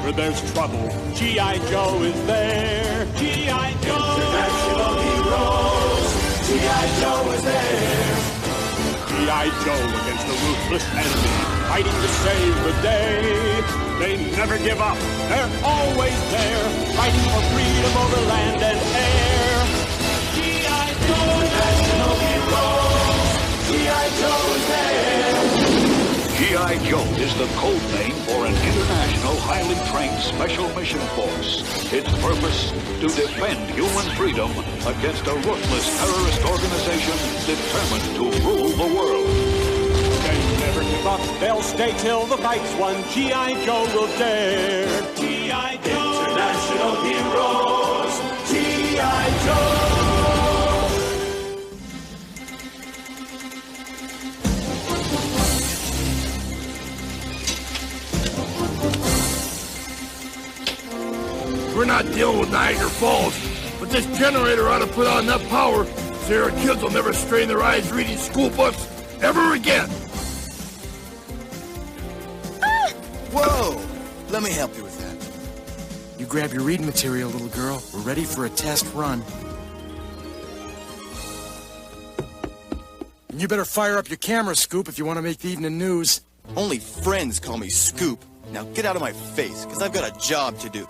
whenever there's trouble, G.I. Joe is there. G.I. Joe! International heroes! G.I. Joe is there. G.I. Joe against the ruthless enemy, fighting to save the day. They never give up. They're always there, fighting for freedom over land and air. G.I. Joe! International heroes! G.I. Joe is there. G.I. Joe is the code name for an international highly trained special mission force. Its purpose, to defend human freedom against a ruthless terrorist organization determined to rule the world. They never give up. They'll stay till the fight's won. G.I. Joe will dare. G.I. Joe! International heroes! G.I. Joe! We're not dealing with Niagara Falls, but this generator ought to put on enough power so our kids will never strain their eyes reading school books ever again. Whoa! Let me help you with that. You grab your reading material, little girl. We're ready for a test run. And you better fire up your camera, Scoop, if you want to make the evening news. Only friends call me Scoop. Now get out of my face, because I've got a job to do.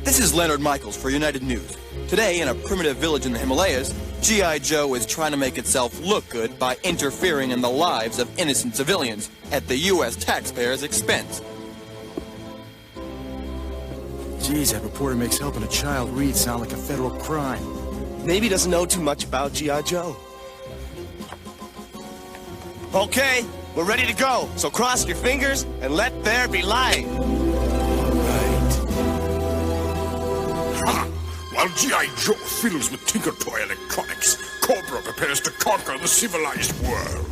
This is Leonard Michaels for United News. Today, in a primitive village in the Himalayas, G.I. Joe is trying to make itself look good by interfering in the lives of innocent civilians at the U.S. taxpayers' expense. Geez, that reporter makes helping a child read sound like a federal crime. Maybe he doesn't know too much about G.I. Joe. Okay, we're ready to go. So cross your fingers and let there be light. While G.I. Joe fiddles with Tinker Toy electronics, Cobra prepares to conquer the civilized world.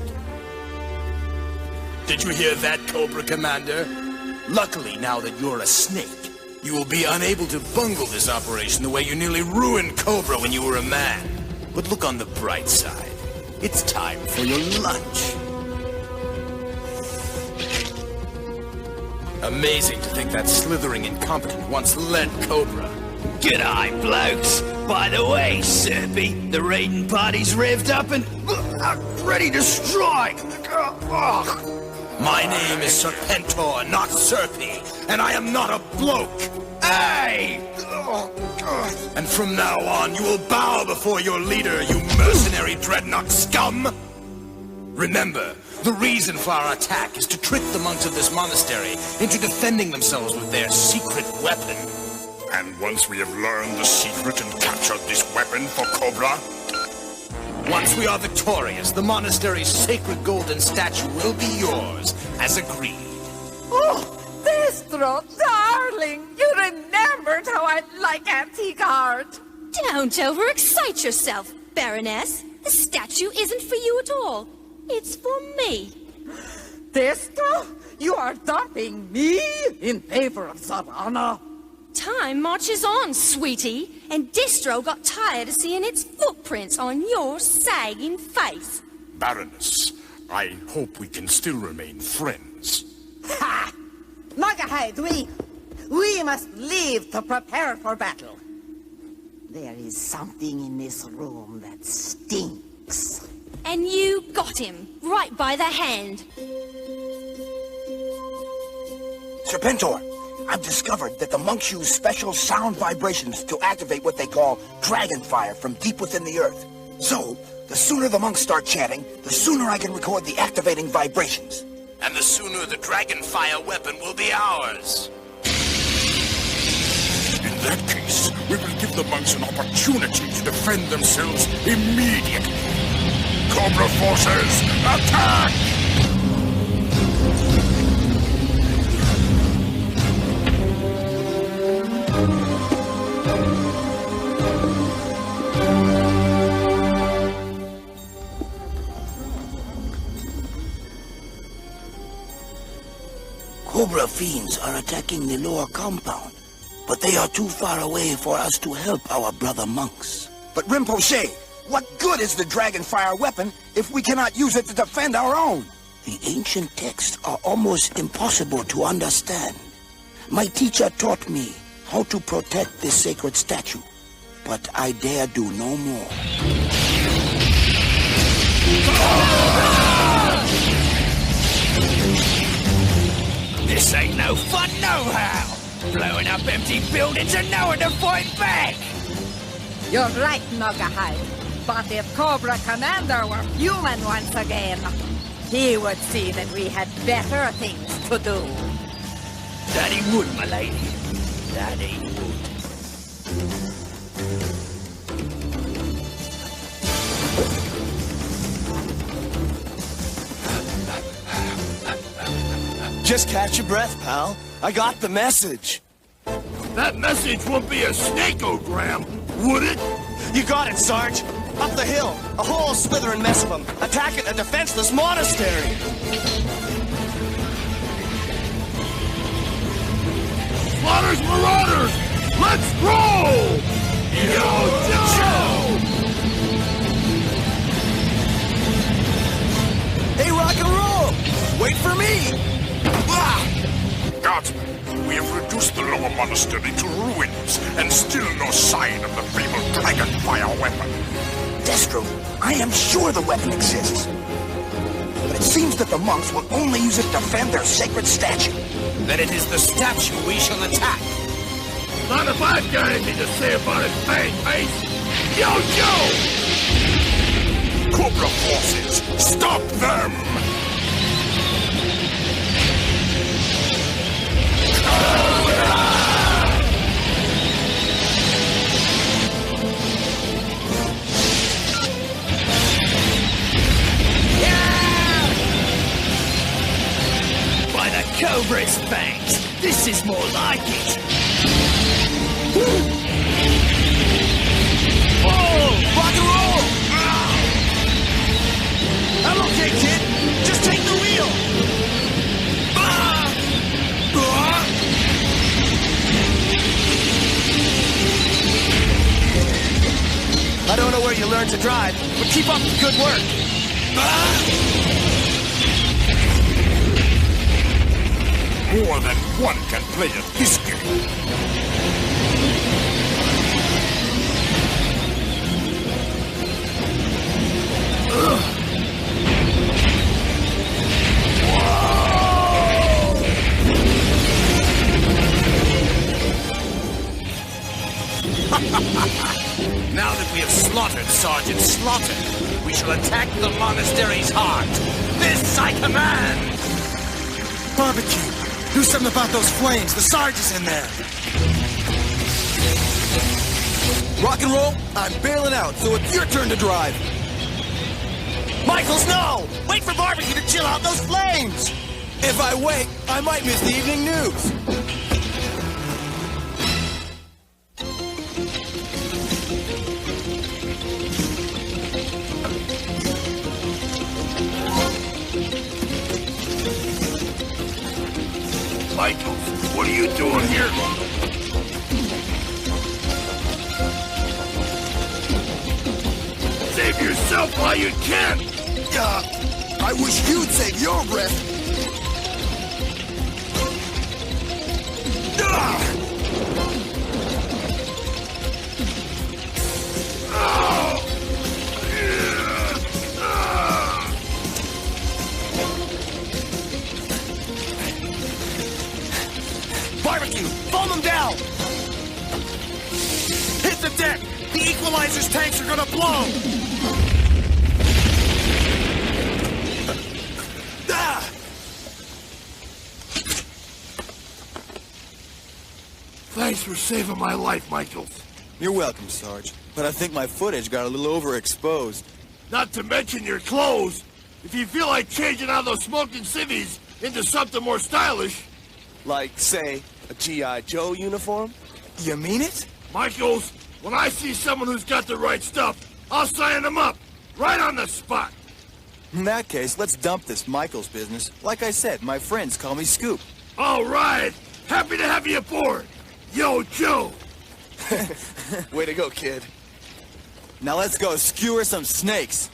Did you hear that, Cobra Commander? Luckily, now that you're a snake, you will be unable to bungle this operation the way you nearly ruined Cobra when you were a man. But look on the bright side. It's time for your lunch. Amazing to think that slithering incompetent once led Cobra. G'day, blokes. By the way, Serpy, the raiding party's revved up and ready to strike. My name is Serpentor, not Serpy, and I am not a bloke. Hey! And from now on, you will bow before your leader, you mercenary dreadnought scum. Remember, the reason for our attack is to trick the monks of this monastery into defending themselves with their secret weapon. And once we have learned the secret and captured this weapon for Cobra, once we are victorious, the monastery's sacred golden statue will be yours, as agreed. Oh, Destro, darling, you remembered how I like antique art. Don't overexcite yourself, Baroness. The statue isn't for you at all. It's for me. Destro, you are dumping me in favor of Savannah. Time marches on, sweetie, and Destro got tired of seeing its footprints on your sagging face. Baroness, I hope we can still remain friends. Ha! Nagahide, we must leave to prepare for battle. There is something in this room that stinks. And you got him, right by the hand. Serpentor, I've discovered that the monks use special sound vibrations to activate what they call dragon fire from deep within the earth. So, the sooner the monks start chanting, the sooner I can record the activating vibrations. And the sooner the dragon fire weapon will be ours. In that case, we will give the monks an opportunity to defend themselves immediately. Cobra forces, attack! Cobra fiends are attacking the lower compound, but they are too far away for us to help our brother monks. But Rinpoche, What good is the Dragonfire weapon if we cannot use it to defend our own? The ancient texts are almost impossible to understand. My teacher taught me how to protect this sacred statue, but I dare do no more. This ain't no fun nohow! Blowing up empty buildings and no one to fight back! You're right, Nogahide. But if Cobra Commander were human once again, he would see that we had better things to do. That he would, my lady. That he would. Just catch your breath, pal. I got the message. That message won't be a snakeogram, would it? You got it, Sarge. Up the hill, a whole slithering mess of them, attacking a defenseless monastery. Slaughter's Marauders! Let's roll! Yo, Joe! Hey, rock and roll! Wait for me! Guardsmen, we have reduced the lower monastery to ruins, and still no sign of the fabled Dragonfire weapon. Destro, I am sure the weapon exists. But it seems that the monks will only use it to defend their sacred statue. Then it is the statue we shall attack. Not if I've got anything to say about it, Fang Face! Yo, Joe! Cobra forces, stop them! By the Cobra's fangs, this is more like it. Oh, rock and roll! I'm okay, kid. Just take the wheel. I don't know where you learned to drive, but keep up the good work. More than one can play at this game. Now that we have slaughtered Sergeant Slaughter, we shall attack the monastery's heart. This I command! Barbecue! Do something about those flames. The Sarge is in there. Rock and roll, I'm bailing out, so it's your turn to drive. Michaels, no! Wait for Barbecue to chill out those flames! If I wait, I might miss the evening news. Michaels, what are you doing here? Save yourself while you can! I wish you'd save your breath. Barbecue, foam them down! Hit the deck! The equalizer's tanks are gonna blow! Thanks for saving my life, Michaels. You're welcome, Sarge. But I think my footage got a little overexposed. Not to mention your clothes. If you feel like changing out those smoking civvies into something more stylish... Like, say, a G.I. Joe uniform? You mean it? Michaels, when I see someone who's got the right stuff, I'll sign them up. Right on the spot. In that case, let's dump this Michaels business. Like I said, my friends call me Scoop. All right. Happy to have you aboard. Yo, Joe. Way to go, kid. Now let's go skewer some snakes.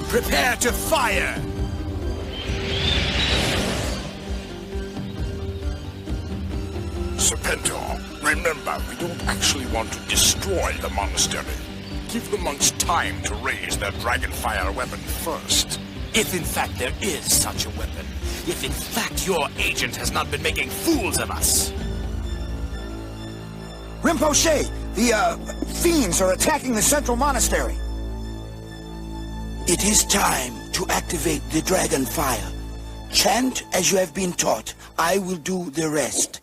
Prepare to fire! Serpentor, remember, we don't actually want to destroy the monastery. Give the monks time to raise their dragonfire weapon first. If in fact there is such a weapon, if in fact your agent has not been making fools of us. Rinpoche, the fiends are attacking the central monastery. It is time to activate the dragon fire. Chant as you have been taught. I will do the rest.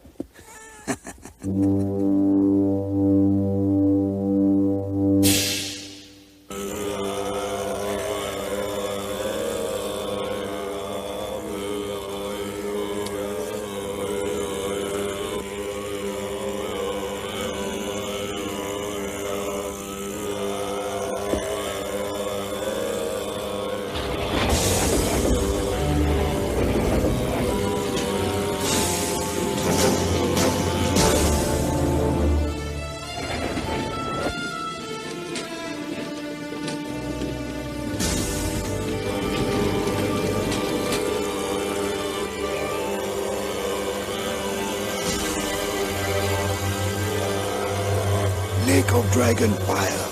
Lake of dragon fire,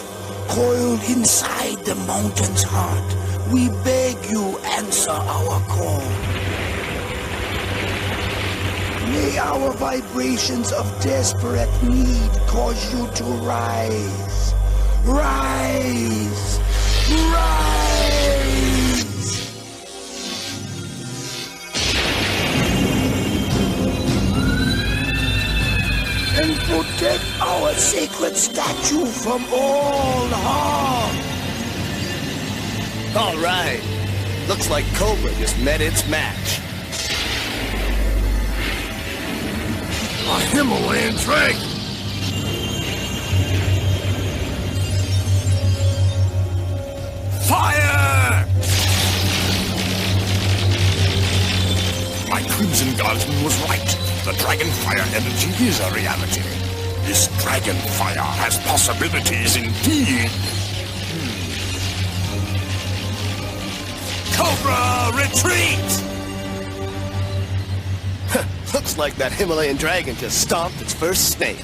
coiled inside the mountain's heart. We beg you, answer our call. May our vibrations of desperate need cause you to rise. Rise! Rise! And protect our sacred statue from all harm. All right. Looks like Cobra just met its match. A Himalayan dragon! Fire! My Crimson Guardsman was right. The dragonfire energy is a reality. This dragonfire has possibilities indeed. Cobra, retreat! Looks like that Himalayan dragon just stomped its first snake.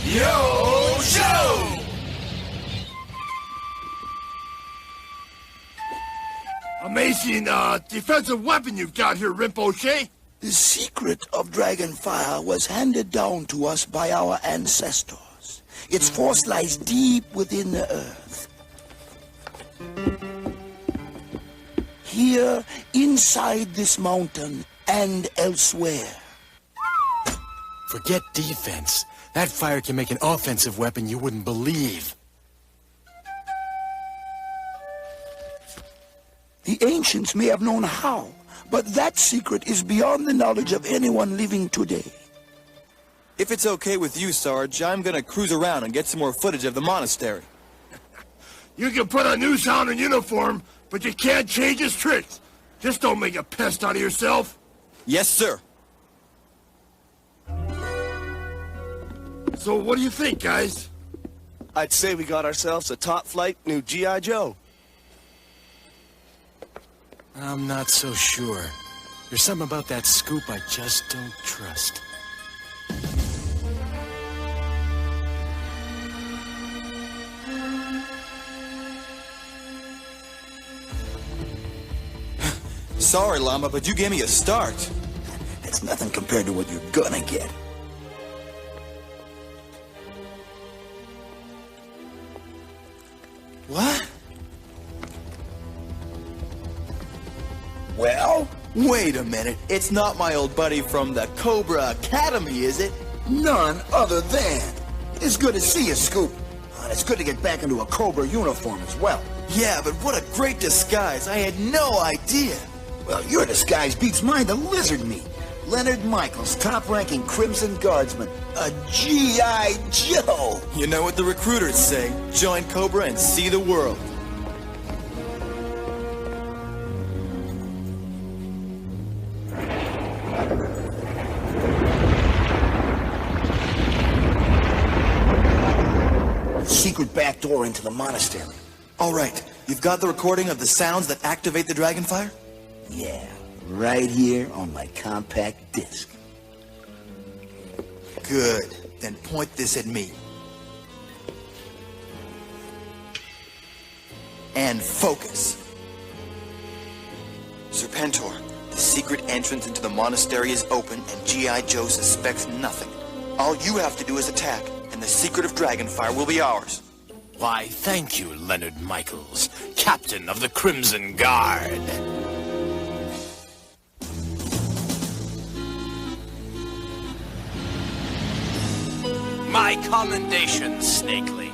Yo, show! Amazing, defensive weapon you've got here, Rinpoche. The secret of dragonfire was handed down to us by our ancestors. Its force lies deep within the earth. Here, inside this mountain, and elsewhere. Forget defense. That fire can make an offensive weapon you wouldn't believe. The ancients may have known how, but that secret is beyond the knowledge of anyone living today. If it's okay with you, Sarge, I'm gonna cruise around and get some more footage of the monastery. You can put a news hound in uniform, but you can't change his tricks. Just don't make a pest out of yourself. Yes, sir. So what do you think, guys? I'd say we got ourselves a top-flight new G.I. Joe. I'm not so sure. There's something about that scoop I just don't trust. Sorry, Llama, but you gave me a start. That's nothing compared to what you're gonna get. What? Well? Wait a minute. It's not my old buddy from the Cobra Academy, is it? None other than. It's good to see you, Scoop. And it's good to get back into a Cobra uniform as well. Yeah, but what a great disguise. I had no idea. Well, your disguise beats mine to lizard meat. Leonard Michaels, top-ranking Crimson Guardsman. A G.I. Joe! You know what the recruiters say. Join Cobra and see the world. Secret back door into the monastery. All right, you've got the recording of the sounds that activate the Dragonfire? Yeah, right here on my compact disc. Good. Then point this at me. And focus. Serpentor, the secret entrance into the monastery is open and G.I. Joe suspects nothing. All you have to do is attack, and the secret of Dragonfire will be ours. Why, thank you, Leonard Michaels, Captain of the Crimson Guard. My commendations, Snakeling.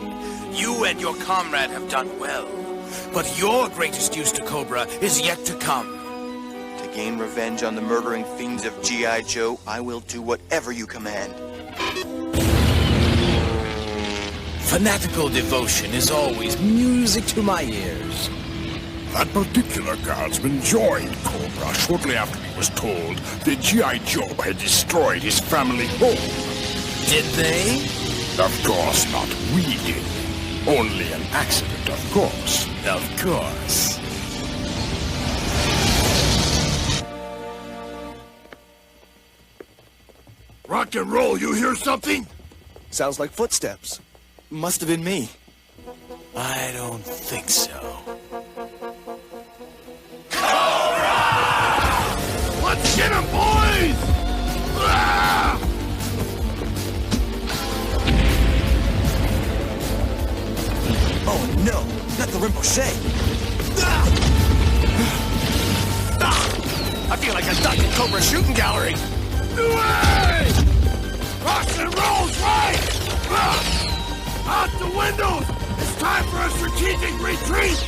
You and your comrade have done well. But your greatest use to Cobra is yet to come. To gain revenge on the murdering fiends of G.I. Joe, I will do whatever you command. Fanatical devotion is always music to my ears. That particular guardsman joined Cobra shortly after he was told that G.I. Joe had destroyed his family home. Did they? Of course not. We did. Only an accident, of course. Of course. Rock and roll, you hear something? Sounds like footsteps. Must have been me. I don't think so. Cobra! Let's get him, boys! Ah! Oh no, not the Rinpoche! I feel like a duck in Cobra shooting gallery. Away! Rock and roll's right! Out the windows! It's time for a strategic retreat!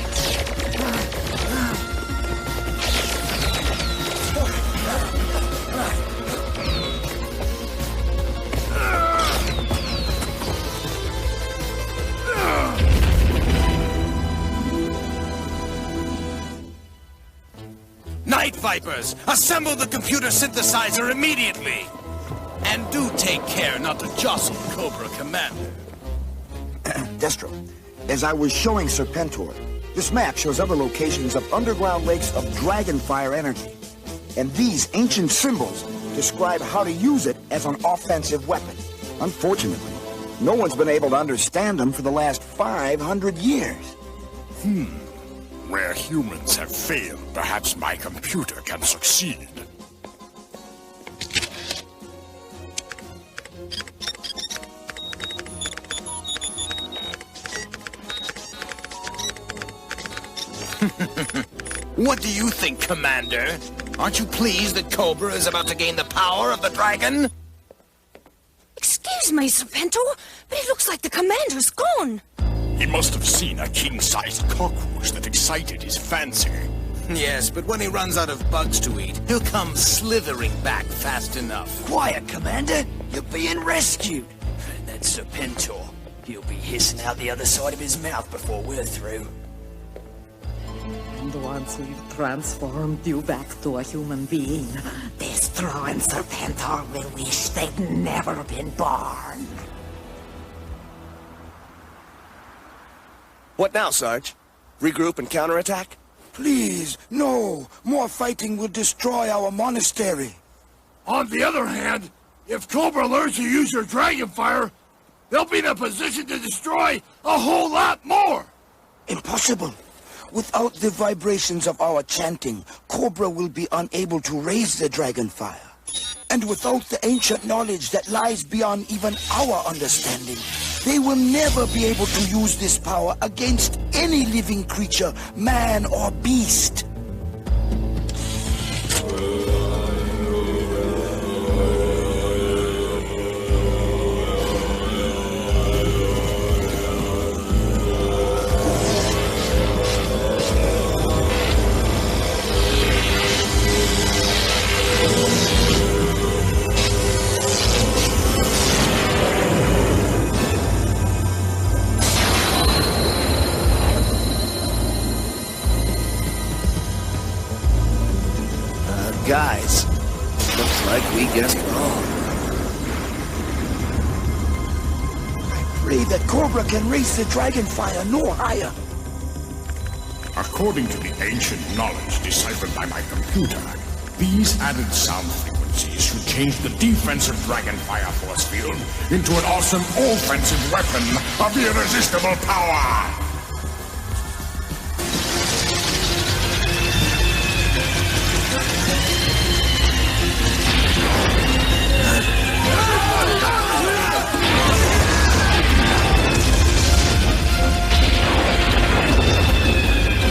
Night Vipers, assemble the computer synthesizer immediately! And do take care not to jostle Cobra Commander. Destro, as I was showing Serpentor, this map shows other locations of underground lakes of Dragonfire energy. And these ancient symbols describe how to use it as an offensive weapon. Unfortunately, no one's been able to understand them for the last 500 years. Where humans have failed, perhaps my computer can succeed. What do you think, Commander? Aren't you pleased that Cobra is about to gain the power of the dragon? Excuse me, Serpentor, but it looks like the commander's gone. He must have seen a king-sized cockroach that excited his fancy. Yes, but when he runs out of bugs to eat, he'll come slithering back fast enough. Quiet, Commander. You're being rescued. And that Serpentor, he'll be hissing out the other side of his mouth before we're through. And once we've transformed you back to a human being, Destro and Serpentor will wish they'd never been born. What now, Sarge? Regroup and counterattack? Please, no. More fighting will destroy our monastery. On the other hand, if Cobra learns to use your Dragonfire, they'll be in a position to destroy a whole lot more! Impossible. Without the vibrations of our chanting, Cobra will be unable to raise the Dragonfire. And without the ancient knowledge that lies beyond even our understanding, they will never be able to use this power against any living creature, man or beast. Guys, looks like we guessed wrong. I pray that Cobra can raise the Dragonfire no higher. According to the ancient knowledge deciphered by my computer, these added sound frequencies should change the defensive Dragonfire force field into an awesome offensive weapon of irresistible power!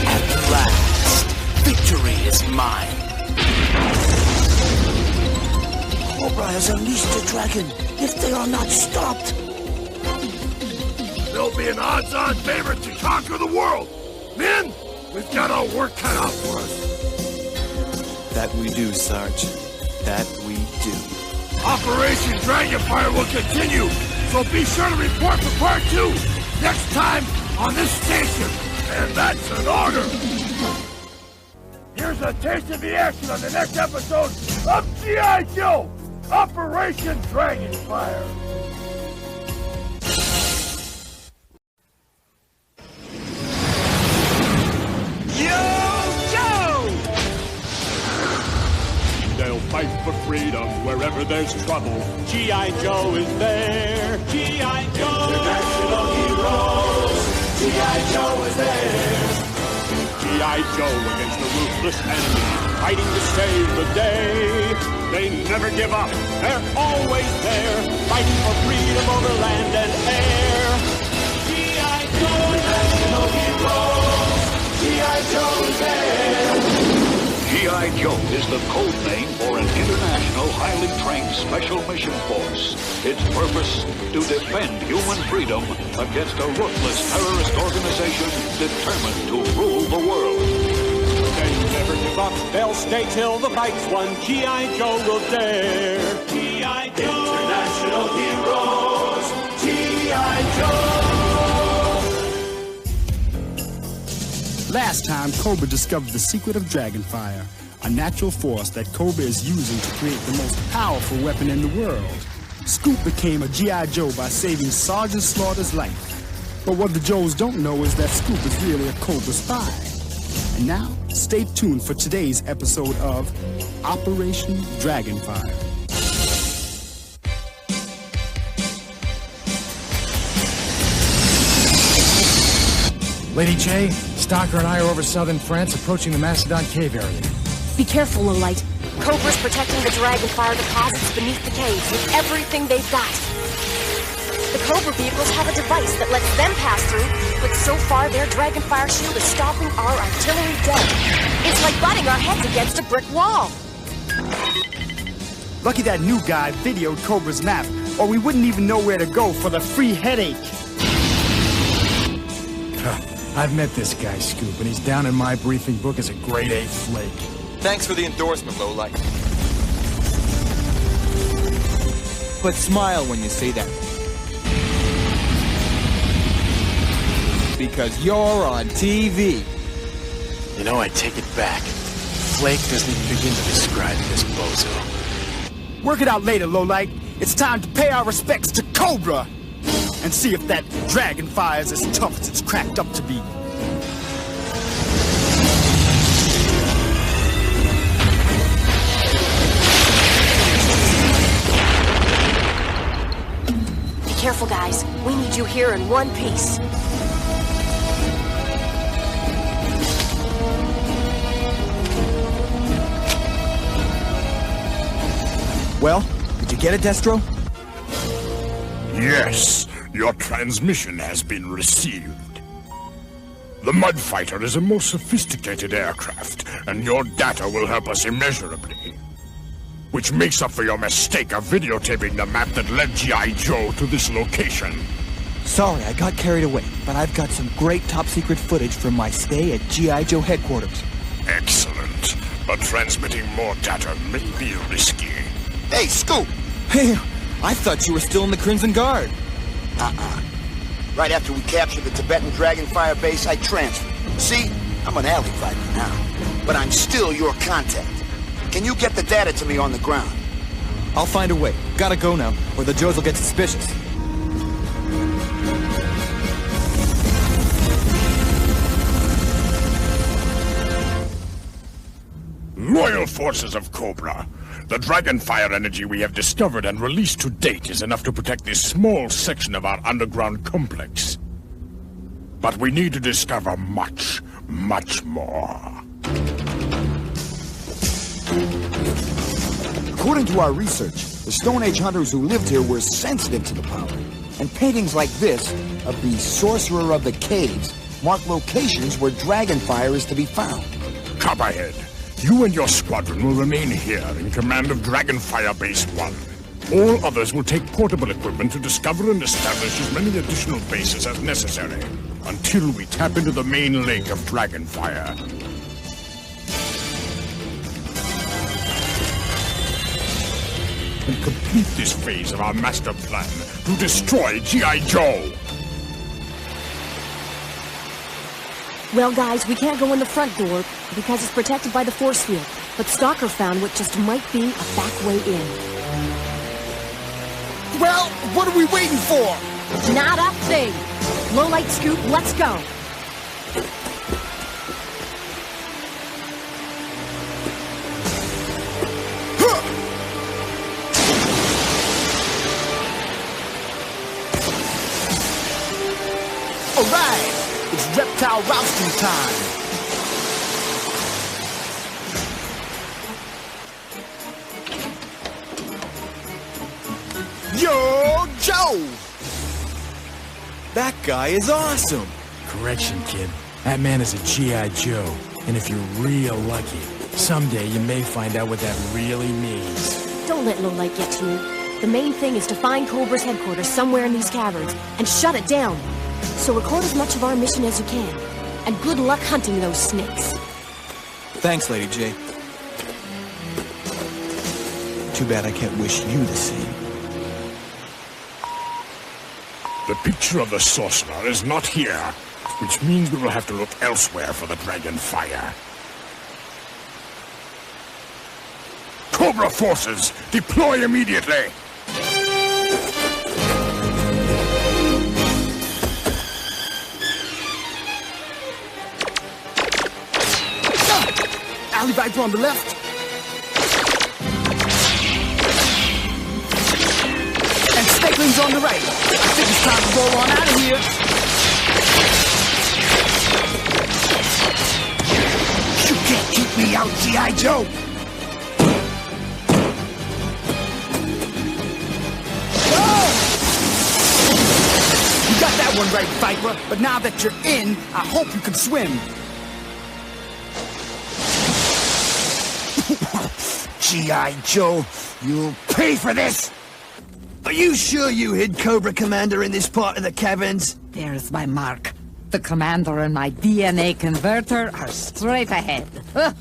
At last, victory is mine. Cobra has unleashed the dragon if they are not stopped. They'll be an odds-on favorite to conquer the world. Men, we've got our work cut out for us. That we do, Sarge. That we do. Operation Dragonfire will continue, so be sure to report for part 2 next time on this station. And that's an order. Here's a taste of the action on the next episode of G.I. Joe, Operation Dragonfire. They'll fight for freedom wherever there's trouble. G.I. Joe is there. G.I. Joe! International heroes. G.I. Joe is there. G.I. Joe against the ruthless enemy, fighting to save the day. They never give up. They're always there, fighting for freedom over land and air. G.I. Joe! International heroes. G.I. Joe is there. G.I. Joe is the code name for an international highly trained special mission force. Its purpose, to defend human freedom against a ruthless terrorist organization determined to rule the world. They never give up. They'll stay till the fight's won. G.I. Joe will dare. G.I. Joe! International heroes. G.I. Joe! Last time, Cobra discovered the secret of Dragonfire, a natural force that Cobra is using to create the most powerful weapon in the world. Scoop became a G.I. Joe by saving Sergeant Slaughter's life. But what the Joes don't know is that Scoop is really a Cobra spy. And now, stay tuned for today's episode of Operation Dragonfire. Lady J, Stalker and I are over southern France approaching the Macedon cave area. Be careful, Lowlight. Cobra's protecting the Dragonfire deposits beneath the caves with everything they've got. The Cobra vehicles have a device that lets them pass through, but so far their Dragonfire shield is stopping our artillery dead. It's like butting our heads against a brick wall. Lucky that new guy videoed Cobra's map, or we wouldn't even know where to go for the free headache. I've met this guy, Scoop, and he's down in my briefing book as a grade A flake. Thanks for the endorsement, Lowlight. But smile when you say that. Because you're on TV. You know, I take it back. Flake doesn't even begin to describe this bozo. Work it out later, Lowlight. It's time to pay our respects to Cobra! And see if that Dragonfire is as tough as it's cracked up to be. Be careful, guys. We need you here in one piece. Well, did you get it, Destro? Yes, your transmission has been received. The Mudfighter is a most sophisticated aircraft, and your data will help us immeasurably. Which makes up for your mistake of videotaping the map that led G.I. Joe to this location. Sorry, I got carried away, but I've got some great top-secret footage from my stay at G.I. Joe headquarters. Excellent, but transmitting more data may be risky. Hey, Scoop! Hey, I thought you were still in the Crimson Guard. Right after we captured the Tibetan Dragonfire base, I transferred. See, I'm an alley fighter now, but I'm still your contact. Can you get the data to me on the ground? I'll find a way. Gotta go now, or the Joes will get suspicious. Loyal forces of Cobra, the Dragonfire energy we have discovered and released to date is enough to protect this small section of our underground complex. But we need to discover much, much more. According to our research, the Stone Age hunters who lived here were sensitive to the power. And paintings like this, of the Sorcerer of the Caves, mark locations where Dragonfire is to be found. Copperhead, you and your squadron will remain here in command of Dragonfire Base 1. All others will take portable equipment to discover and establish as many additional bases as necessary, until we tap into the main lake of Dragonfire. And complete this phase of our master plan to destroy G.I. Joe! Well, guys, we can't go in the front door because it's protected by the force field. But Stalker found what just might be a back way in. Well, what are we waiting for? Not a thing! Low-light Scoop, let's go! Alright! It's reptile rousting time! Yo, Joe! That guy is awesome! Correction, kid. That man is a G.I. Joe. And if you're real lucky, someday you may find out what that really means. Don't let Low-light get to you. The main thing is to find Cobra's headquarters somewhere in these caverns and shut it down. So record as much of our mission as you can. And good luck hunting those snakes. Thanks, Lady J. Too bad I can't wish you the same. The picture of the sorcerer is not here, which means we will have to look elsewhere for the Dragonfire. Cobra forces, deploy immediately! Alley Viper on the left. And Snakeling's on the right. I think it's time to roll on out of here. You can't keep me out, G.I. Joe! Oh! You got that one right, Viper. But now that you're in, I hope you can swim. G.I. Joe, you'll pay for this! Are you sure you hid Cobra Commander in this part of the caverns? There's my mark. The commander and my DNA converter are straight ahead. I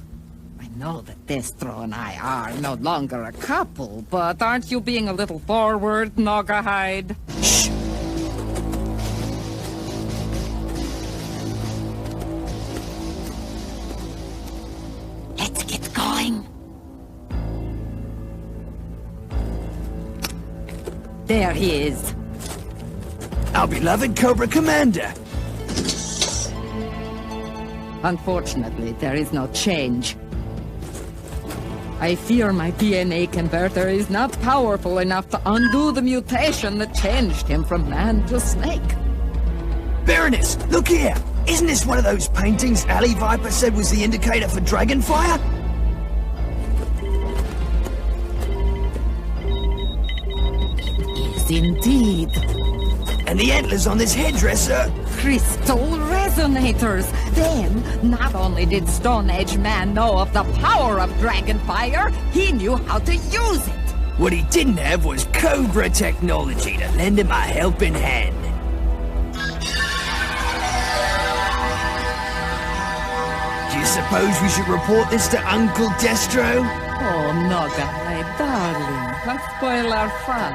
know that Destro and I are no longer a couple, but aren't you being a little forward, Nogahide? Shh! Let's get going. There he is. Our beloved Cobra Commander. Unfortunately, there is no change. I fear my DNA converter is not powerful enough to undo the mutation that changed him from man to snake. Baroness, look here! Isn't this one of those paintings Alley Viper said was the indicator for Dragonfire? Indeed. And the antlers on this headdress are... crystal resonators. Then, not only did Stone Age man know of the power of Dragonfire, he knew how to use it. What he didn't have was Cobra technology to lend him a helping hand. you suppose we should report this to Uncle Destro? Oh, Nogahide, darling, let's spoil our fun.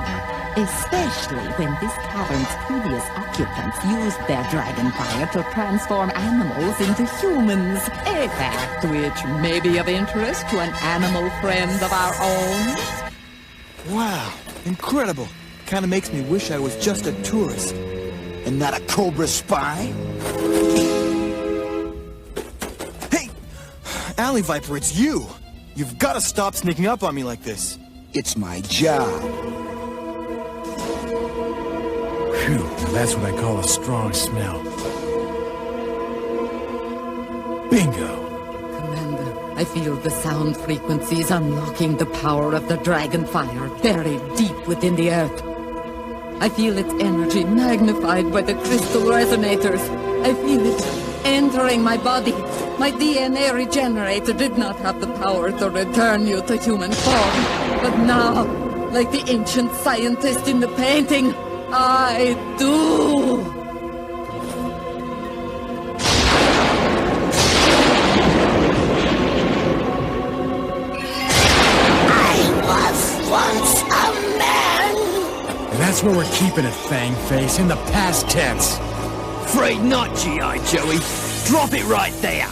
Especially when this cavern's previous occupants used their dragon fire to transform animals into humans. A fact which may be of interest to an animal friend of our own. Wow, incredible. Kinda makes me wish I was just a tourist. And not a Cobra spy? Hey! Alley Viper, it's you! You've gotta stop sneaking up on me like this. It's my job. Phew, that's what I call a strong smell. Bingo! Commander, I feel the sound frequencies unlocking the power of the dragon fire buried deep within the earth. I feel its energy magnified by the crystal resonators. I feel it entering my body. My DNA regenerator did not have the power to return you to human form. But now, like the ancient scientist in the painting, I do! I was once a man! And that's where we're keeping it, Fangface, in the past tense. Afraid not, G.I. Joey. Drop it right there.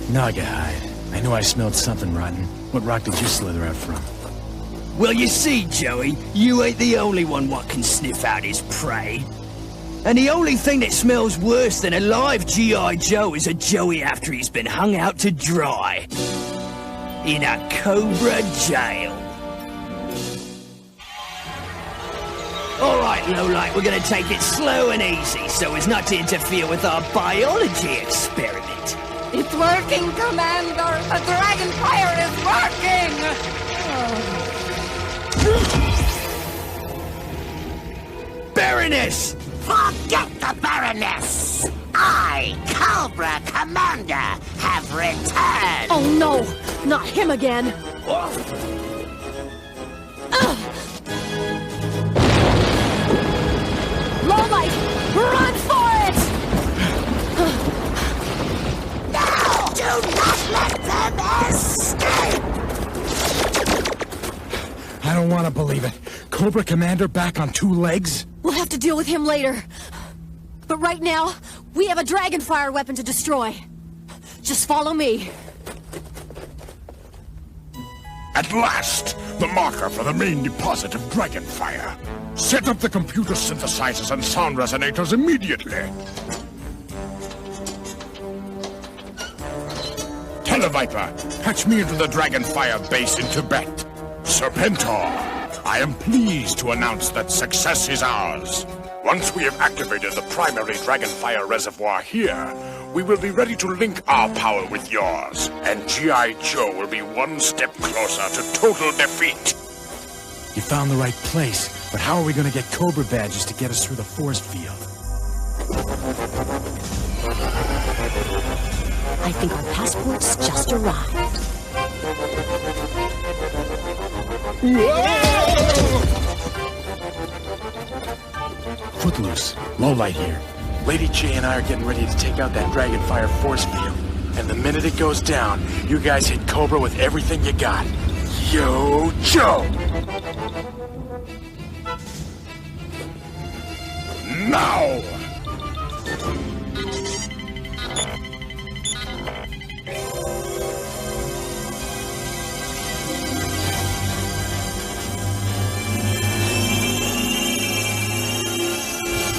Nogahide, I knew I smelled something rotten. What rock did you slither out from? Well, you see, Joey, you ain't the only one what can sniff out his prey. And the only thing that smells worse than a live G.I. Joe is a Joey after he's been hung out to dry. In a Cobra jail. Alright, Lowlight, we're gonna take it slow and easy so as not to interfere with our biology experiment. It's working, Commander! The dragon fire is working! Baroness! Forget the Baroness! I, Cobra Commander, have returned! Oh no! Not him again! Lowlight! Run for it! No! Do not let them escape! I don't want to believe it. Cobra Commander back on 2 legs? We'll have to deal with him later. But right now, we have a dragon fire weapon to destroy. Just follow me. At last, the marker for the main deposit of Dragonfire. Set up the computer synthesizers and sound resonators immediately. Televiper, patch me into the Dragonfire base in Tibet. Serpentor, I am pleased to announce that success is ours. Once we have activated the primary Dragonfire reservoir here, we will be ready to link our power with yours, and G.I. Joe will be one step closer to total defeat. You found the right place, but how are we going to get Cobra badges to get us through the force field? I think our passports just arrived. Footloose, Lowlight here. Lady J and I are getting ready to take out that Dragonfire force field. And the minute it goes down, you guys hit Cobra with everything you got. Yo, Joe! Now!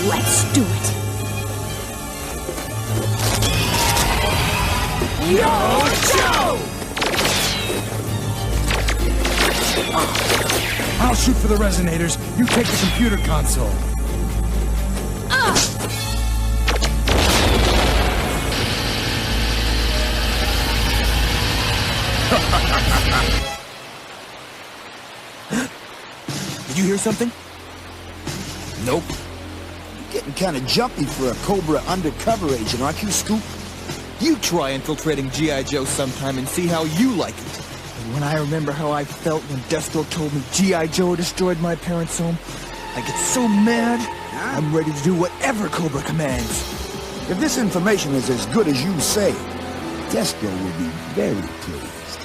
Let's do it. Yo, Joe! I'll shoot for the resonators. You take the computer console. Did you hear something? Nope. You're getting kind of jumpy for a Cobra undercover agent, aren't you, Scoop? You try infiltrating G.I. Joe sometime and see how you like it. And when I remember how I felt when Destro told me G.I. Joe destroyed my parents' home, I get so mad, I'm ready to do whatever Cobra commands. If this information is as good as you say, Destro will be very pleased.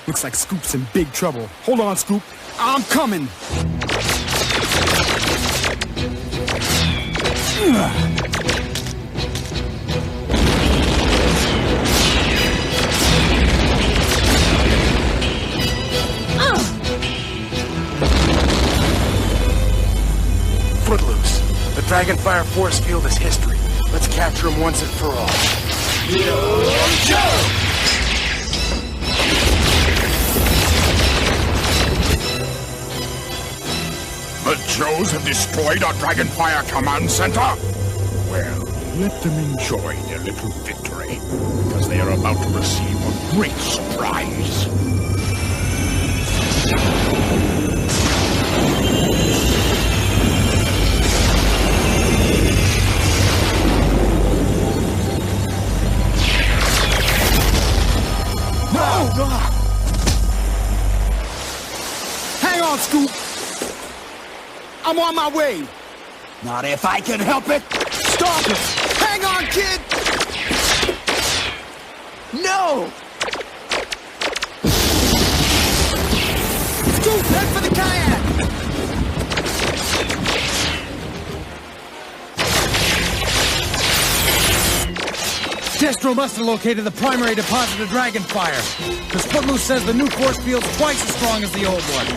Looks like Scoop's in big trouble. Hold on, Scoop. I'm coming! Footloose. The Dragonfire force field is history. Let's capture him once and for all. Yo, Joe! The Joes have destroyed our Dragonfire command center? Well, let them enjoy their little victory, because they are about to receive a great surprise. Hang on, Scoop! I'm on my way! Not if I can help it! Stop it! Hang on, kid! No! Scoop, head for the kayak! Destro must have located the primary deposit of Dragonfire, because Footloose says the new force field's twice as strong as the old one.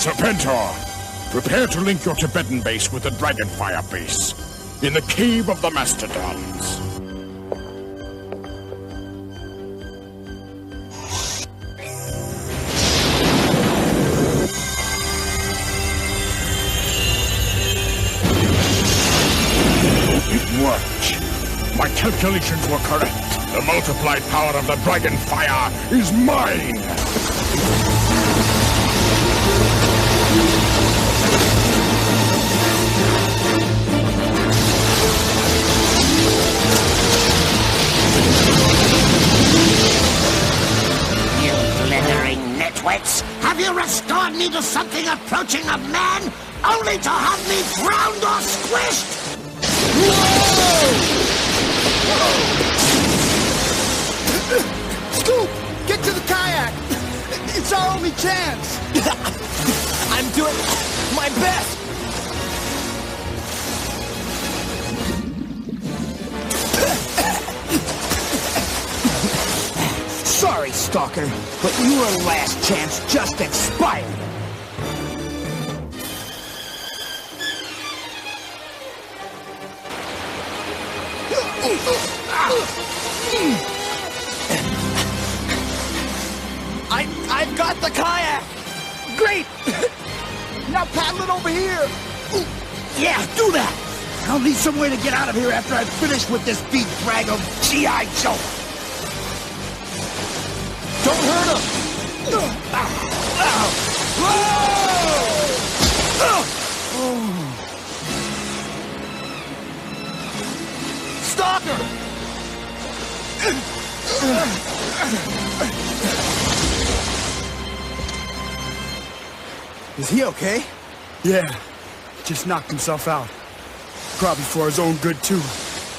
Serpentor! Prepare to link your Tibetan base with the Dragonfire base in the Cave of the Mastodons. It worked. My calculations were correct. The multiplied power of the Dragonfire is mine! Nitwits! Have you restored me to something approaching a man, only to have me drowned or squished? Scoop! Get to the kayak! It's our only chance! I'm doing my best! Sorry, Stalker, but your last chance just expired. I've got the kayak! Great! Now paddle it over here! Yeah, do that! I'll need some way to get out of here after I've finished with this beat drag of G.I. Joe! Don't hurt him! Stalker! Is he okay? Yeah, just knocked himself out. Probably for his own good, too.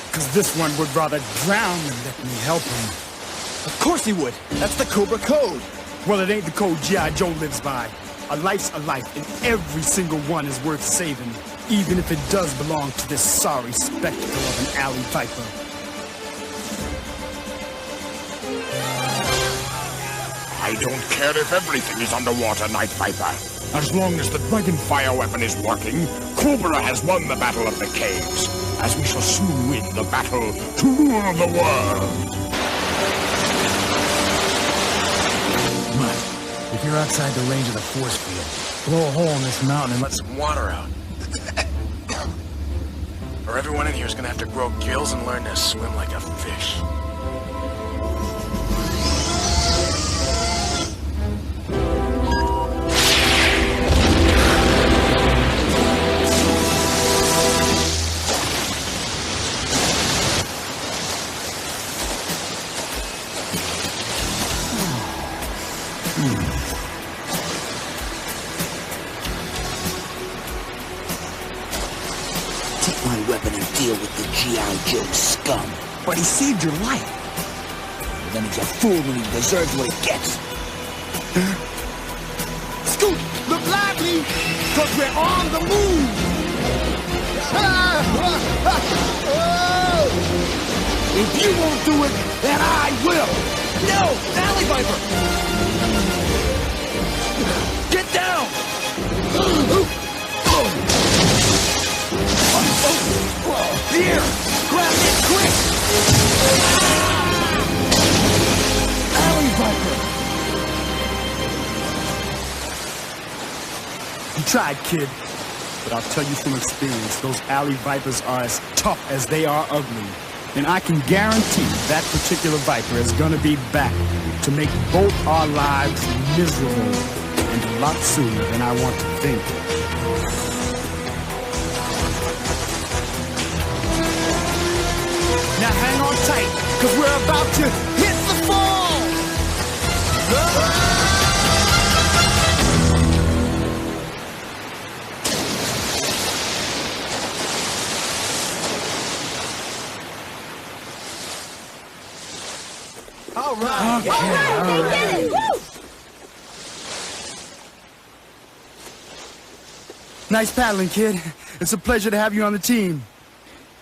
Because this one would rather drown than let me help him. Of course he would. That's the Cobra Code. Well, it ain't the code G.I. Joe lives by. A life's a life, and every single one is worth saving, even if it does belong to this sorry spectacle of an alley viper. I don't care if everything is underwater, Night Viper. As long as the Dragonfire weapon is working, Cobra has won the Battle of the Caves, as we shall soon win the battle to rule the world. If you're outside the range of the force field, blow a hole in this mountain and let some water out. Or everyone in here is gonna have to grow gills and learn to swim like a fish. Take my weapon and you scum. But he saved your life. Well, then he's a fool and he deserves what he gets. Scoot, look lively, because we're on the move. If you won't do it, then I will. No, Alley Viper! Get down! Here, grab it quick! Alley Viper! You tried, kid. But I'll tell you from experience, those Alley Vipers are as tough as they are ugly. And I can guarantee that particular Viper is gonna be back to make both our lives miserable. And a lot sooner than I want to think. Now hang on tight, because we're about to hit the fall! All right. Okay. All right. Nice paddling, kid. It's a pleasure to have you on the team.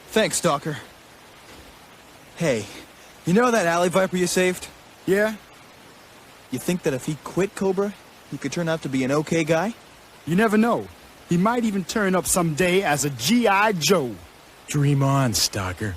Thanks, Stalker. Hey, you know that Alley Viper you saved? Yeah? You think that if he quit Cobra, he could turn out to be an okay guy? You never know. He might even turn up someday as a G.I. Joe. Dream on, Stalker.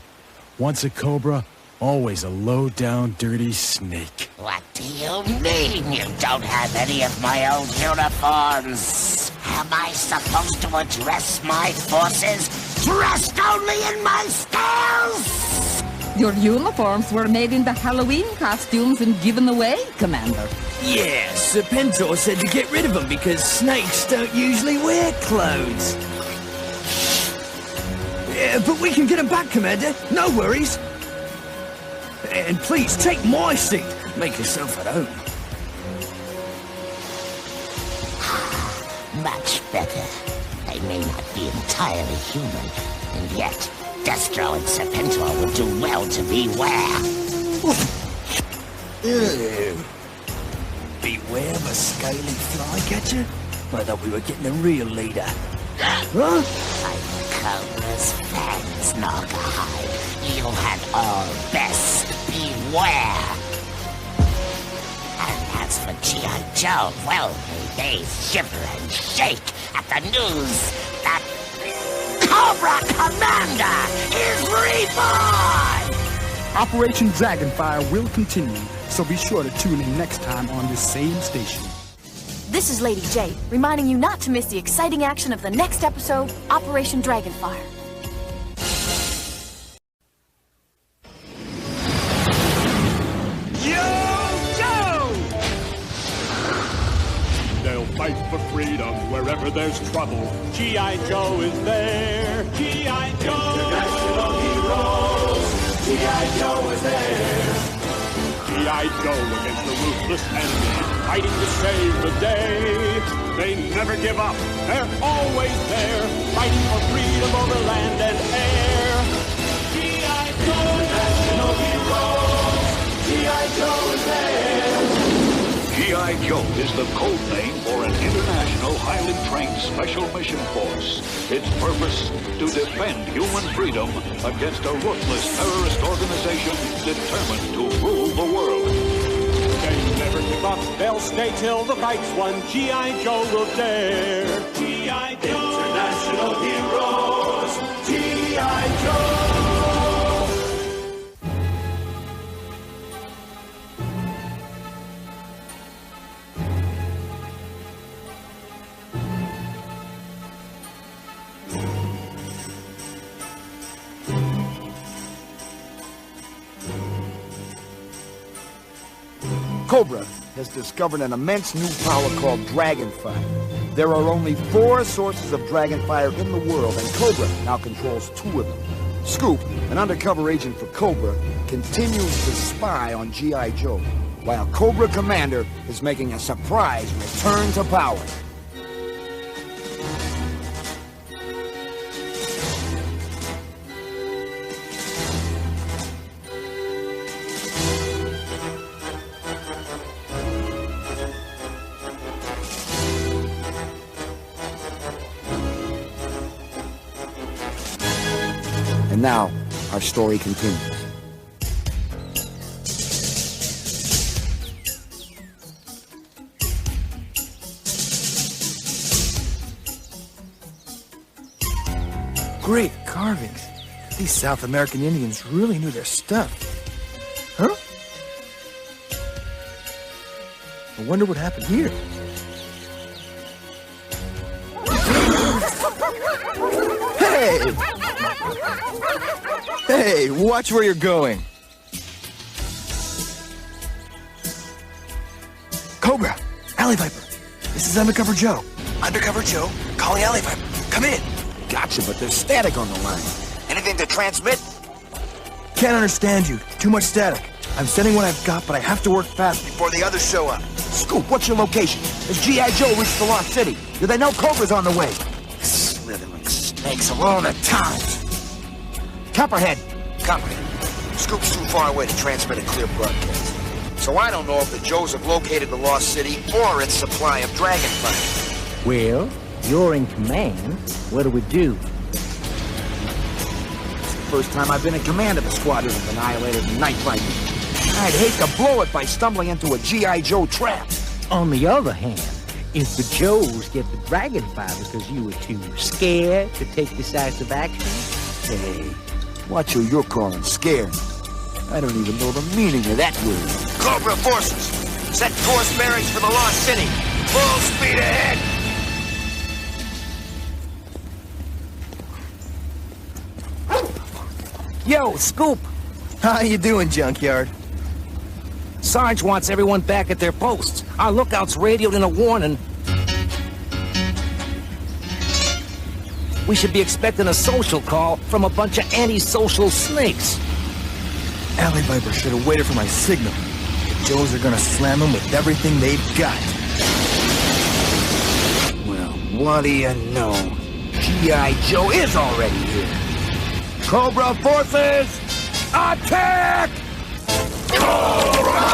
Once a Cobra, always a low-down, dirty snake. What do you mean you don't have any of my old uniforms? Am I supposed to address my forces dressed only in my scales? Your uniforms were made into Halloween costumes and given away, Commander. Yeah, Serpentor said to get rid of them because snakes don't usually wear clothes. Yeah, but we can get them back, Commander. No worries. And please, take my seat. Make yourself at home. Much better. They may not be entirely human, and yet Destro and Serpentor would do well to beware. Beware of a scaly flycatcher? I thought we were getting a real leader. Huh? Like Cobra's fangs, Naugahyde. You had all best beware. And as for G.I. Joe, well, they shiver and shake at the news that Cobra Commander is reborn! Operation Dragonfire will continue, so be sure to tune in next time on this same station. This is Lady J, reminding you not to miss the exciting action of the next episode, Operation Dragonfire. They'll fight for freedom wherever there's trouble. G.I. Joe is there. G.I. Joe! International heroes. G.I. Joe is there. G.I. Joe against the ruthless enemy, fighting to save the day. They never give up. They're always there, fighting for freedom over land and air. G.I. Joe! International heroes. G.I. Joe is there. G.I. Joe is the code name for an international highly trained special mission force. Its purpose, to defend human freedom against a ruthless terrorist organization determined to rule the world. They never give up, they'll stay till the fight's won. G.I. Joe will dare. G.I. Joe! International heroes! G.I. Joe! Cobra has discovered an immense new power called Dragonfire. There are only 4 sources of Dragonfire in the world, and Cobra now controls 2 of them. Scoop, an undercover agent for Cobra, continues to spy on G.I. Joe, while Cobra Commander is making a surprise return to power. now, our story continues. Great carvings. These South American Indians really knew their stuff. Huh? I wonder what happened here. Hey! Hey, watch where you're going. Cobra! Alley Viper! This is Undercover Joe. Undercover Joe, calling Alley Viper. Come in. Gotcha, but there's static on the line. Anything to transmit? Can't understand you. Too much static. I'm sending what I've got, but I have to work fast before the others show up. Scoop, what's your location? Has G.I. Joe reached the Lost City? Do they know Cobra's on the way? Slithering snakes of all the times. Copperhead. Copperhead. Scoop's too far away to transmit a clear broadcast. So I don't know if the Joes have located the Lost City or its supply of Dragonfire. Well, you're in command. What do we do? It's the first time I've been in command of a squadron of Annihilators and Night Vikings. I'd hate to blow it by stumbling into a G.I. Joe trap. On the other hand, if the Joes get the Dragonfire because you were too scared to take decisive action... Hey, watch who you're calling scared. I don't even know the meaning of that word. Cobra forces, set course bearings for the Lost City. Full speed ahead. Yo, Scoop! How you doing, Junkyard? Sarge wants everyone back at their posts. Our lookouts radioed in a warning. We should be expecting a social call from a bunch of antisocial snakes. Alley Viper should have waited for my signal. The Joes are gonna slam them with everything they've got. Well, what do you know? G.I. Joe is already here. Cobra forces, attack! Cobra!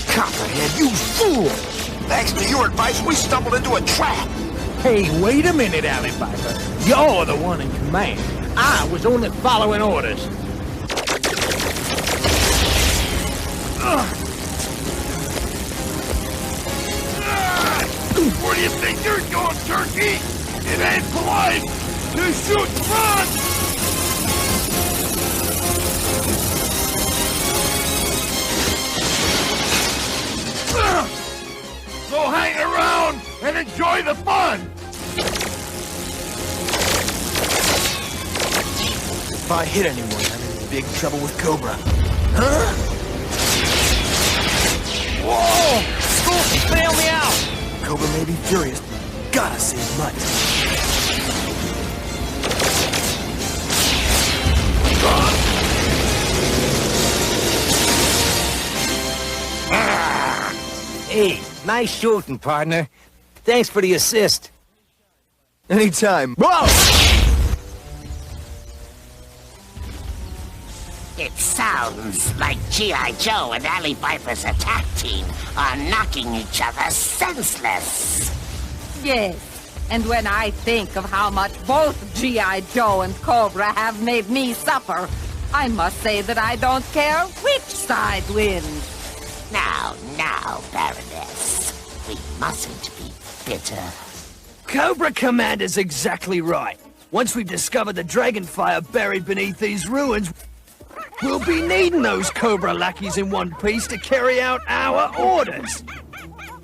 Copperhead, you fool! Thanks to your advice, we stumbled into a trap. Hey, wait a minute, Alley Viper. You're the one in command. I was only following orders. Where do you think you're going, turkey? It ain't polite to shoot front! So hang around and enjoy the fun! If I hit anyone, I'm in big trouble with Cobra. Huh? Whoa! Scoop, bail me out! Cobra may be furious, but gotta save Mutt. Hey, nice shooting, partner. Thanks for the assist. Anytime. Whoa! It sounds like G.I. Joe and Alley Viper's attack team are knocking each other senseless. Yes, and when I think of how much both G.I. Joe and Cobra have made me suffer, I must say that I don't care which side wins. Now, Baroness, we mustn't be bitter. Cobra Commander's exactly right. Once we've discovered the Dragonfire buried beneath these ruins, we'll be needing those Cobra lackeys in one piece to carry out our orders.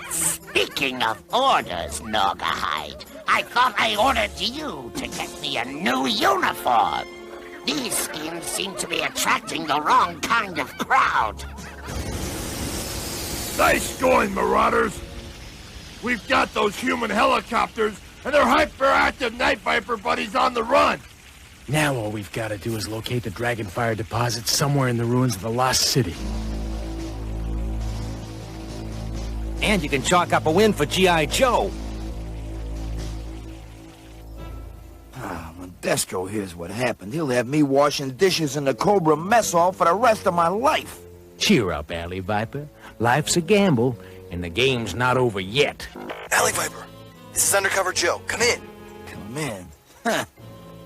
Speaking of orders, Naugahyde, I thought I ordered you to get me a new uniform. These skins seem to be attracting the wrong kind of crowd. Nice going, Marauders! We've got those human helicopters and their hyperactive Night Viper buddies on the run! Now all we've got to do is locate the Dragonfire deposit somewhere in the ruins of the Lost City. And you can chalk up a win for G.I. Joe. Ah, when Destro hears what happened, he'll have me washing dishes in the Cobra mess hall for the rest of my life. Cheer up, Alley Viper. Life's a gamble, and the game's not over yet. Alley Viper, this is Undercover Joe. Come in. Come in? Huh.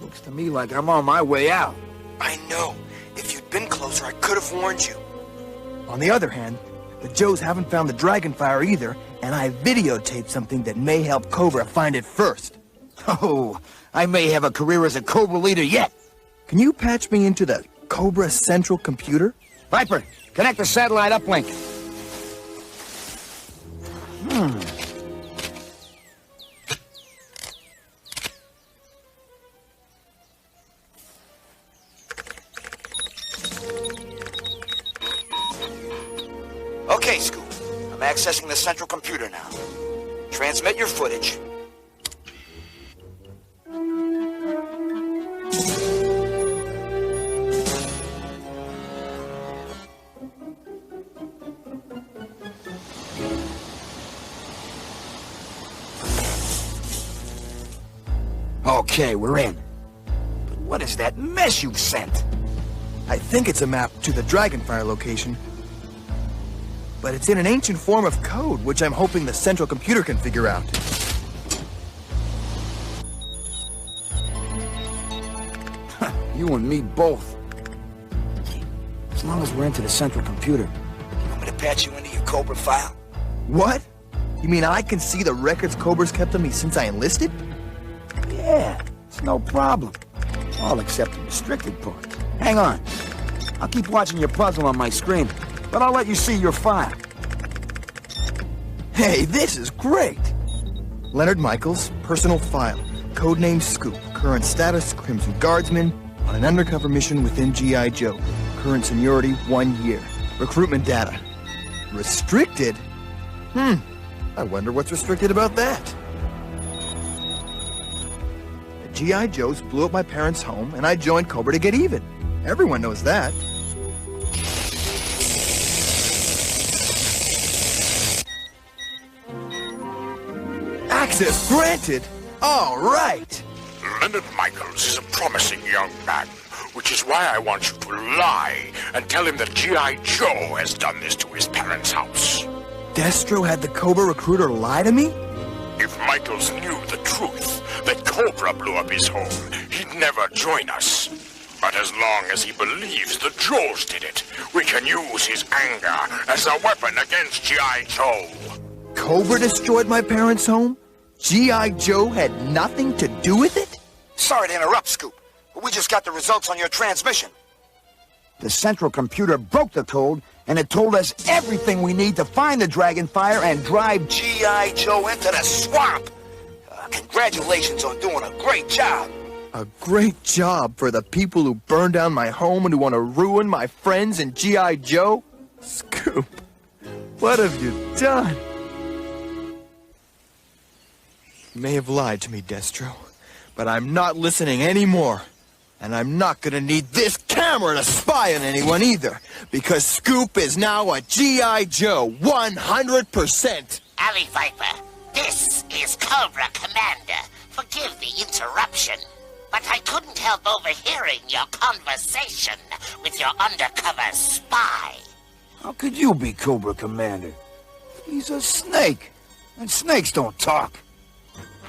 Looks to me like I'm on my way out. I know. If you'd been closer, I could have warned you. On the other hand, the Joes haven't found the Dragonfire either, and I videotaped something that may help Cobra find it first. Oh, I may have a career as a Cobra leader yet. Can you patch me into the Cobra Central computer? Viper, connect the satellite uplink. Okay, Scoop. I'm accessing the central computer now. Transmit your footage. Okay, we're in. But what is that mess you've sent? I think it's a map to the Dragonfire location. But it's in an ancient form of code, which I'm hoping the central computer can figure out. You and me both. As long as we're into the central computer, you want me to patch you into your Cobra file? What? You mean I can see the records Cobra's kept on me since I enlisted? Yeah, it's no problem. All except the restricted part. Hang on. I'll keep watching your puzzle on my screen, but I'll let you see your file. Hey, this is great! Leonard Michaels, personal file. Codename Scoop. Current status, Crimson Guardsman. On an undercover mission within G.I. Joe. Current seniority, 1 year. Recruitment data. Restricted? I wonder what's restricted about that. The G.I. Joes blew up my parents' home, and I joined Cobra to get even. Everyone knows that. Access granted! All right! Leonard Michaels is a promising young man, which is why I want you to lie and tell him that G.I. Joe has done this to his parents' house. Destro had the Cobra recruiter lie to me? If Michaels knew the truth, that Cobra blew up his home, he'd never join us. But as long as he believes the Joes did it, we can use his anger as a weapon against G.I. Joe. Cobra destroyed my parents' home? G.I. Joe had nothing to do with it? Sorry to interrupt, Scoop, but we just got the results on your transmission. The central computer broke the code, and it told us everything we need to find the Dragonfire and drive G.I. Joe into the swamp. Congratulations on doing a great job. A great job for the people who burned down my home and who want to ruin my friends and G.I. Joe? Scoop, what have you done? You may have lied to me, Destro, but I'm not listening anymore. And I'm not gonna need this camera to spy on anyone either, because Scoop is now a G.I. Joe, 100%! Alley Viper, this is Cobra Commander. Forgive the interruption, but I couldn't help overhearing your conversation with your undercover spy. How could you be Cobra Commander? He's a snake, and snakes don't talk.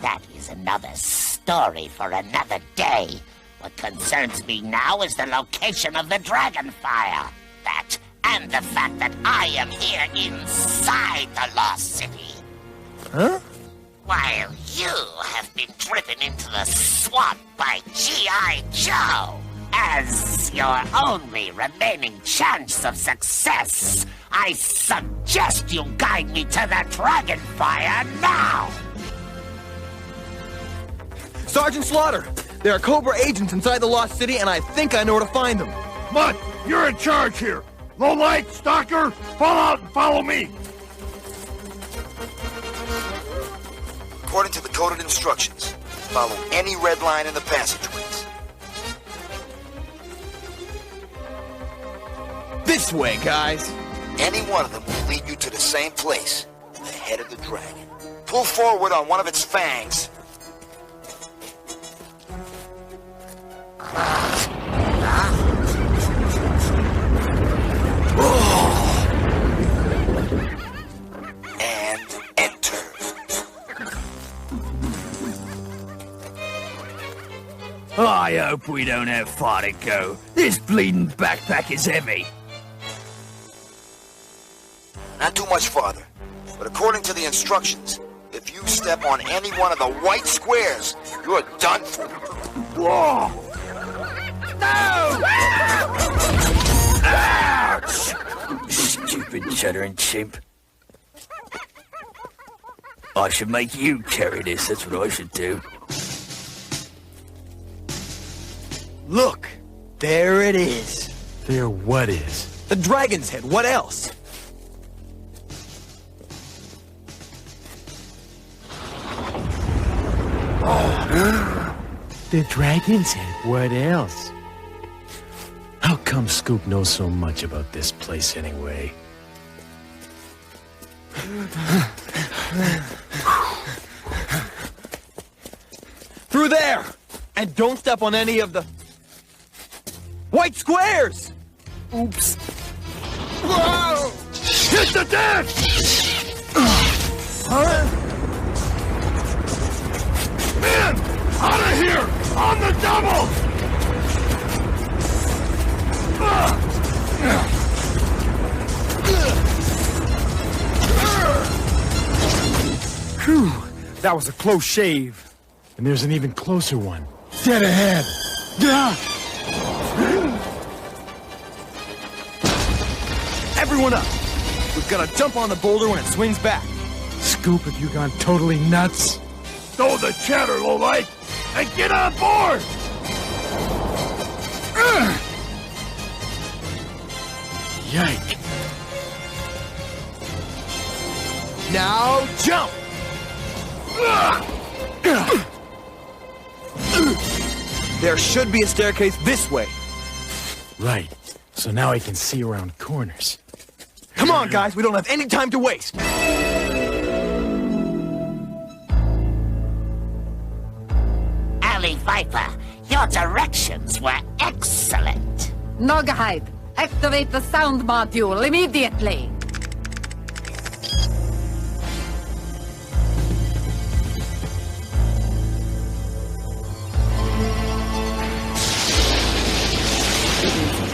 That is another story for another day. What concerns me now is the location of the Dragonfire. That, and the fact that I am here inside the Lost City. Huh? While you have been driven into the swamp by G.I. Joe. As your only remaining chance of success, I suggest you guide me to the Dragonfire now! Sergeant Slaughter! There are Cobra agents inside the Lost City, and I think I know where to find them. Mutt, you're in charge here. Lowlight, Stalker, fall out and follow me. According to the coded instructions, follow any red line in the passageways. This way, guys. Any one of them will lead you to the same place, the head of the dragon. Pull forward on one of its fangs. And enter. I hope we don't have far to go. This bleeding backpack is heavy. Not too much farther, but according to the instructions, if you step on any one of the white squares, you're done for. Whoa! No! Ouch! Stupid chuttering chimp. I should make you carry this, that's what I should do. Look, there it is. There what is? The dragon's head, what else? The dragon's head, what else? How come Scoop knows so much about this place anyway? Through there! And don't step on any of the white squares! Oops. Whoa! Hit the deck! Man! Out of here! On the double! Whew, that was a close shave. And there's an even closer one. Dead ahead. Everyone up! We've got to jump on the boulder when it swings back. Scoop, have you gone totally nuts? Stow the chatter, lowlight, and get on board! Yike. Now jump! There should be a staircase this way. Right. So now I can see around corners. Come on, guys, we don't have any time to waste. Alley Viper, your directions were excellent. Noghide, activate the sound module immediately.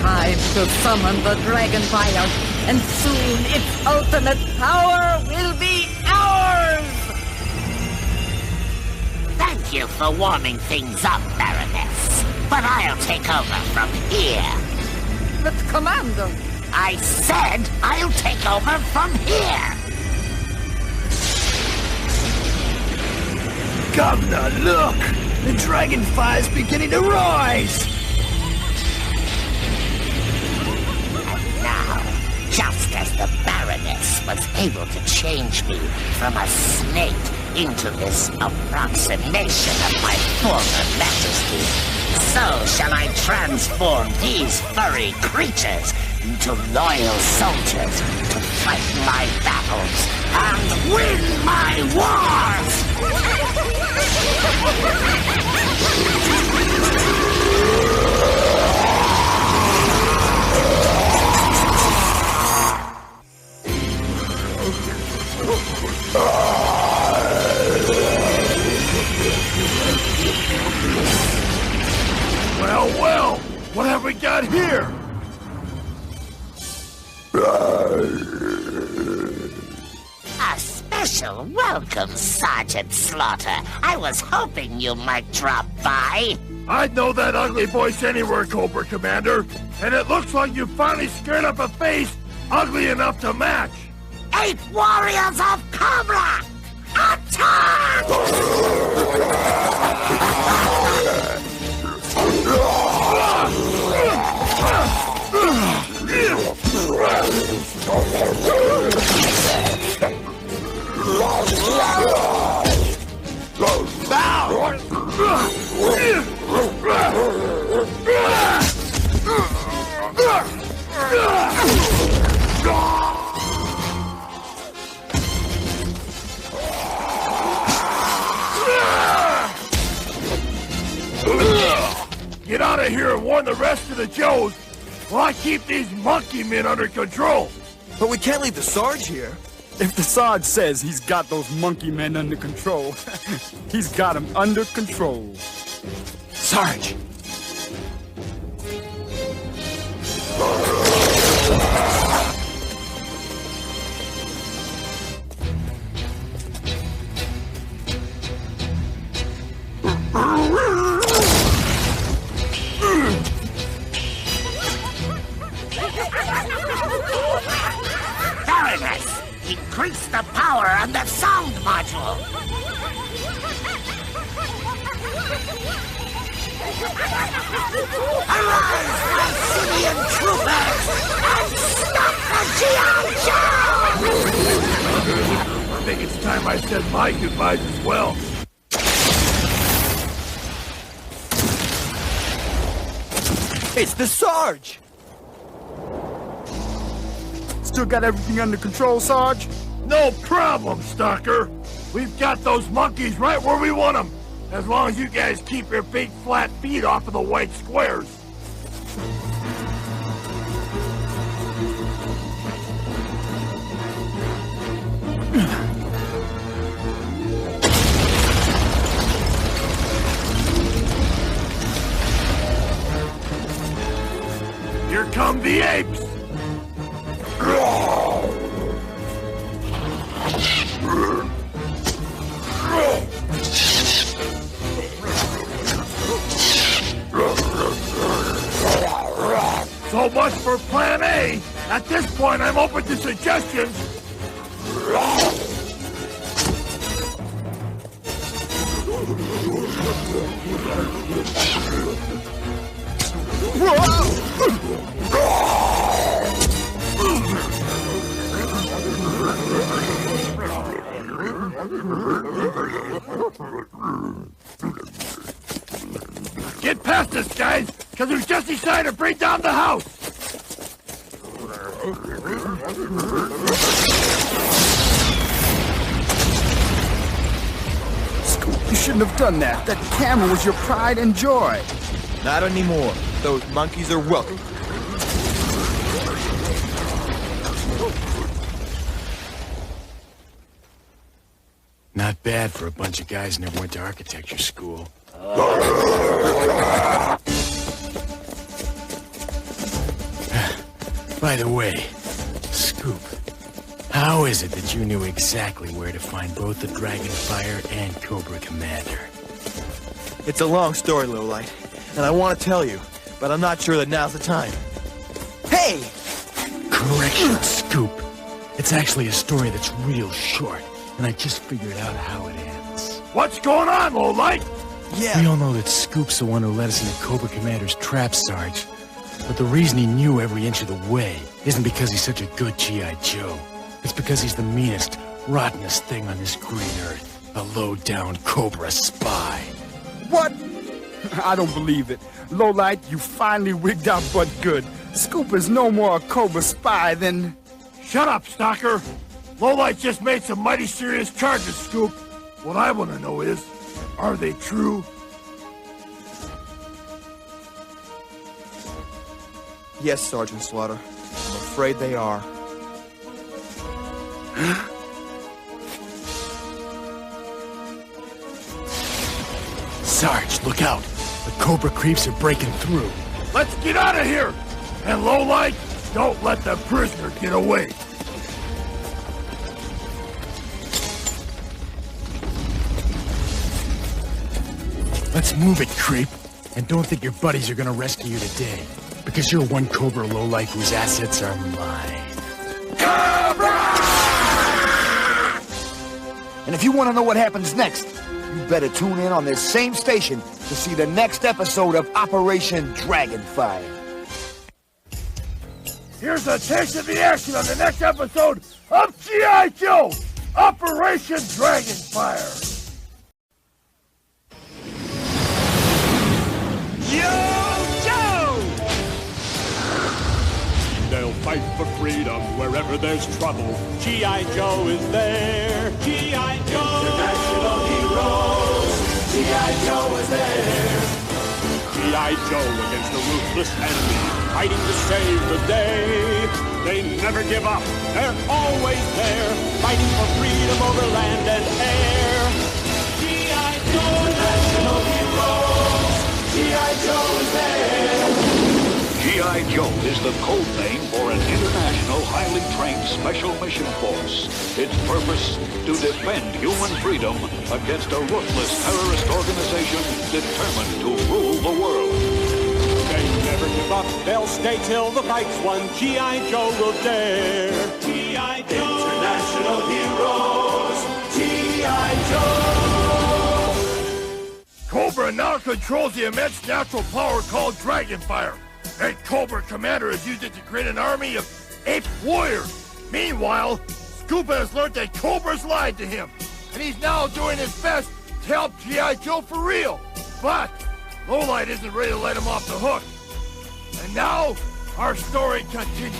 Time to summon the Dragonfire, and soon its ultimate power will be ours! Thank you for warming things up, Baroness. But I'll take over from here. But, Commander... I said I'll take over from here! Governor, look! The Dragonfire's beginning to rise! Just as the Baroness was able to change me from a snake into this approximation of my former majesty, so shall I transform these furry creatures into loyal soldiers to fight my battles and win my Well, what have we got here? A special welcome, Sergeant Slaughter. I was hoping you might drop by. I'd know that ugly voice anywhere, Cobra Commander. And it looks like you finally scared up a face ugly enough to match. 8 Warriors of Cobra! Attack! Get out of warn the rest of the Joes while I keep these monkey men under control. But we can't leave the Sarge here. If the Sarge says he's got those monkey men under control, he's got them under control. Sarge! Very nice. Increase the power on the sound module. Arise, my Simeon troopers, and stop the G.I. Joe! I think it's time I said my goodbyes as well. It's the Sarge! Still got everything under control, Sarge? No problem, Stalker. We've got those monkeys right where we want them. As long as you guys keep your big flat feet off of the white squares. Here come the apes! So much for Plan A! At this point, I'm open to suggestions! Get past us, guys, because we've just decided to bring down the house! Scoop, you shouldn't have done that. That camera was your pride and joy. Not anymore. Those monkeys are welcome. Not bad for a bunch of guys who never went to architecture school. By the way, Scoop, how is it that you knew exactly where to find both the Dragonfire and Cobra Commander? It's a long story, Lowlight, and I want to tell you, but I'm not sure that now's the time. Hey! Correction, Scoop. It's actually a story that's real short, and I just figured out how it ends. What's going on, Lowlight? Yeah. We all know that Scoop's the one who led us into Cobra Commander's trap, Sarge. But the reason he knew every inch of the way isn't because he's such a good G.I. Joe. It's because he's the meanest, rottenest thing on this green earth. A low-down Cobra spy. What? I don't believe it. Lowlight, you finally wigged out but good. Scoop is no more a Cobra spy than... Shut up, Stalker! Lowlight just made some mighty serious charges, Scoop. What I want to know is, are they true? Yes, Sergeant Slaughter. I'm afraid they are. Sarge, look out! The Cobra creeps are breaking through. Let's get out of here! And Lowlight, don't let the prisoner get away. Let's move it, creep. And don't think your buddies are gonna rescue you today. Because you're one Cobra lowlife whose assets are mine. Cobra! And if you want to know what happens next, you better tune in on this same station to see the next episode of Operation Dragonfire. Here's a taste of the action on the next episode of G.I. Joe, Operation Dragonfire. They'll fight for freedom wherever there's trouble. G.I. Joe is there. G.I. Joe. International heroes. G.I. Joe is there. G.I. Joe against a ruthless enemy, fighting to save the day. They never give up. They're always there, fighting for freedom over land and air. G.I. Joe, national heroes. G.I. Joe is there. G.I. Joe is the code name for an international highly trained special mission force. Its purpose, to defend human freedom against a ruthless terrorist organization determined to rule the world. They never give up. They'll stay till the fight's won. G.I. Joe will dare. G.I. Joe, international heroes. G.I. Joe. Cobra now controls the immense natural power called Dragonfire. And Cobra Commander has used it to create an army of ape warriors. Meanwhile, Scoop has learned that Cobra's lied to him, and he's now doing his best to help G.I. Joe for real. But Lowlight isn't ready to let him off the hook. And now, our story continues.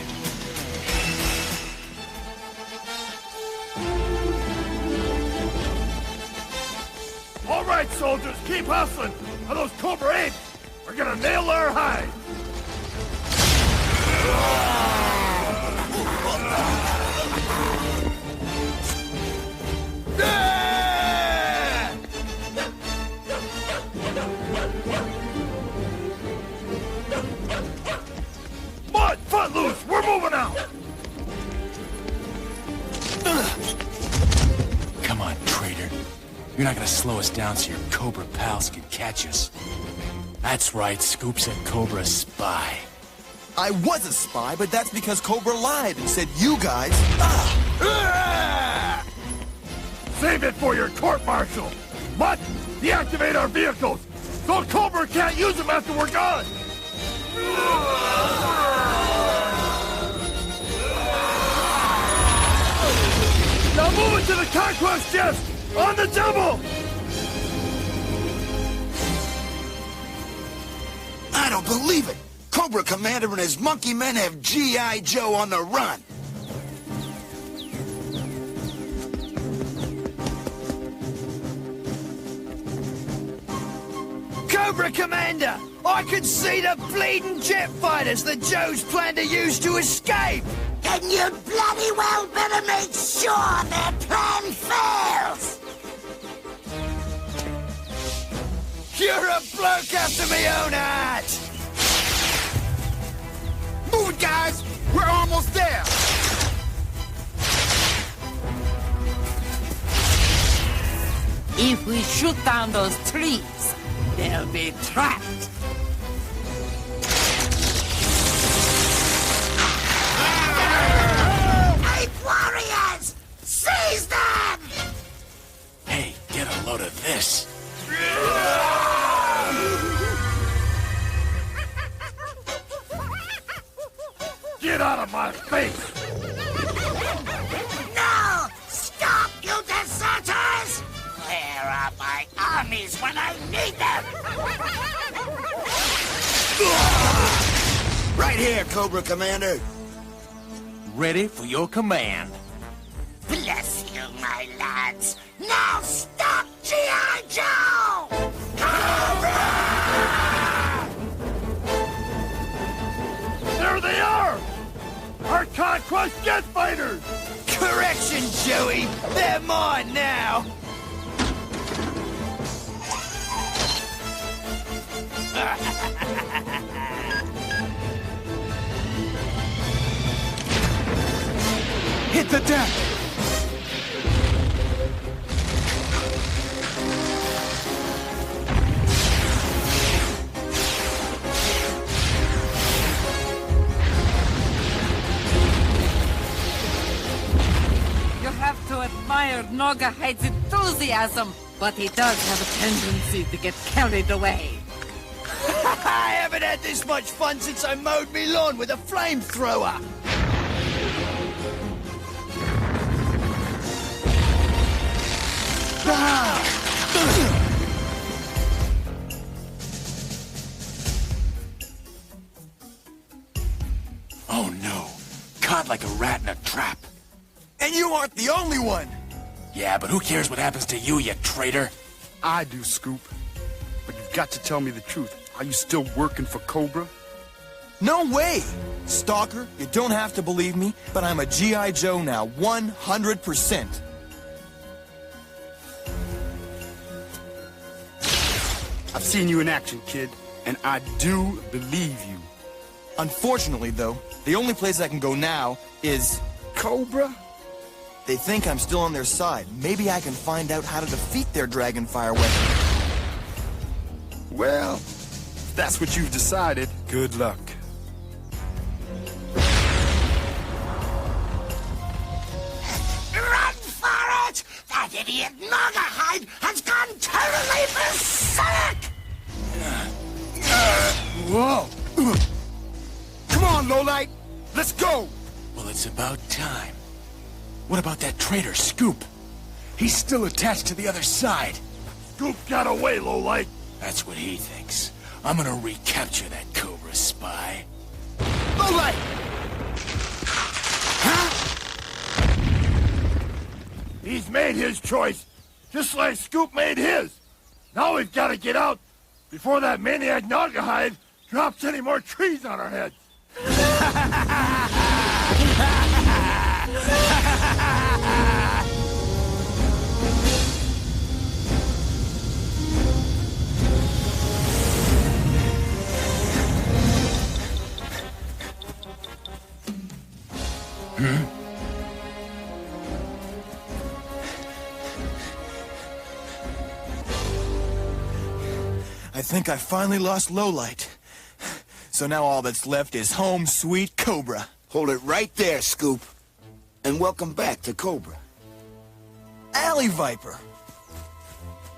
All right, soldiers, keep hustling, or those Cobra apes are gonna nail our hide. Mud, Footloose, we're moving out. Come on, traitor. You're not gonna slow us down so your Cobra pals can catch us. That's right, Scoop said Cobra's spy. I was a spy, but that's because Cobra lied and said you guys... Save it for your court-martial. But deactivate our vehicles, so Cobra can't use them after we're gone. Now move it to the conquest chest, on the double. I don't believe it. Cobra Commander and his monkey men have G.I. Joe on the run. Cobra Commander! I can see the bleeding jet fighters that Joe's plan to use to escape! Then you bloody well better make sure their plan fails! You're a bloke after me own heart! Move it, guys! We're almost there! If we shoot down those trees, they'll be trapped. Ape warriors! Seize them! Hey, get a load of this. Get out of my face! No! Stop, you deserters! Where are my armies when I need them? Right here, Cobra Commander. Ready for your command. Bless you, my lads. Now stop G.I. Joe! There they are! Our conquest jet fighters! Correction, Joey! They're mine now! Hit the deck! You have to admire Naugahyde's enthusiasm, but he does have a tendency to get carried away. I haven't had this much fun since I mowed me lawn with a flamethrower! Oh no, caught like a rat in a trap. And you aren't the only one! Yeah, but who cares what happens to you, you traitor? I do, Scoop. But you've got to tell me the truth. Are you still working for Cobra? No way! Stalker, you don't have to believe me, but I'm a G.I. Joe now, 100%. I've seen you in action, kid, and I do believe you. Unfortunately, though, the only place I can go now is... Cobra? They think I'm still on their side. Maybe I can find out how to defeat their Dragonfire weapon. Well, if that's what you've decided, good luck. Run for it! That idiot Naugahyde has gone totally berserk! Whoa! Come on, Lowlight! Let's go! Well, it's about time. What about that traitor, Scoop? He's still attached to the other side. Scoop got away, Lowlight. That's what he thinks. I'm gonna recapture that Cobra spy. Lowlight! He's made his choice, just like Scoop made his. Now we've got to get out before that maniac Naugahyde drops any more trees on our heads. I think I finally lost Lowlight. So now all that's left is home sweet Cobra. Hold it right there, Scoop. And welcome back to Cobra. Alley Viper!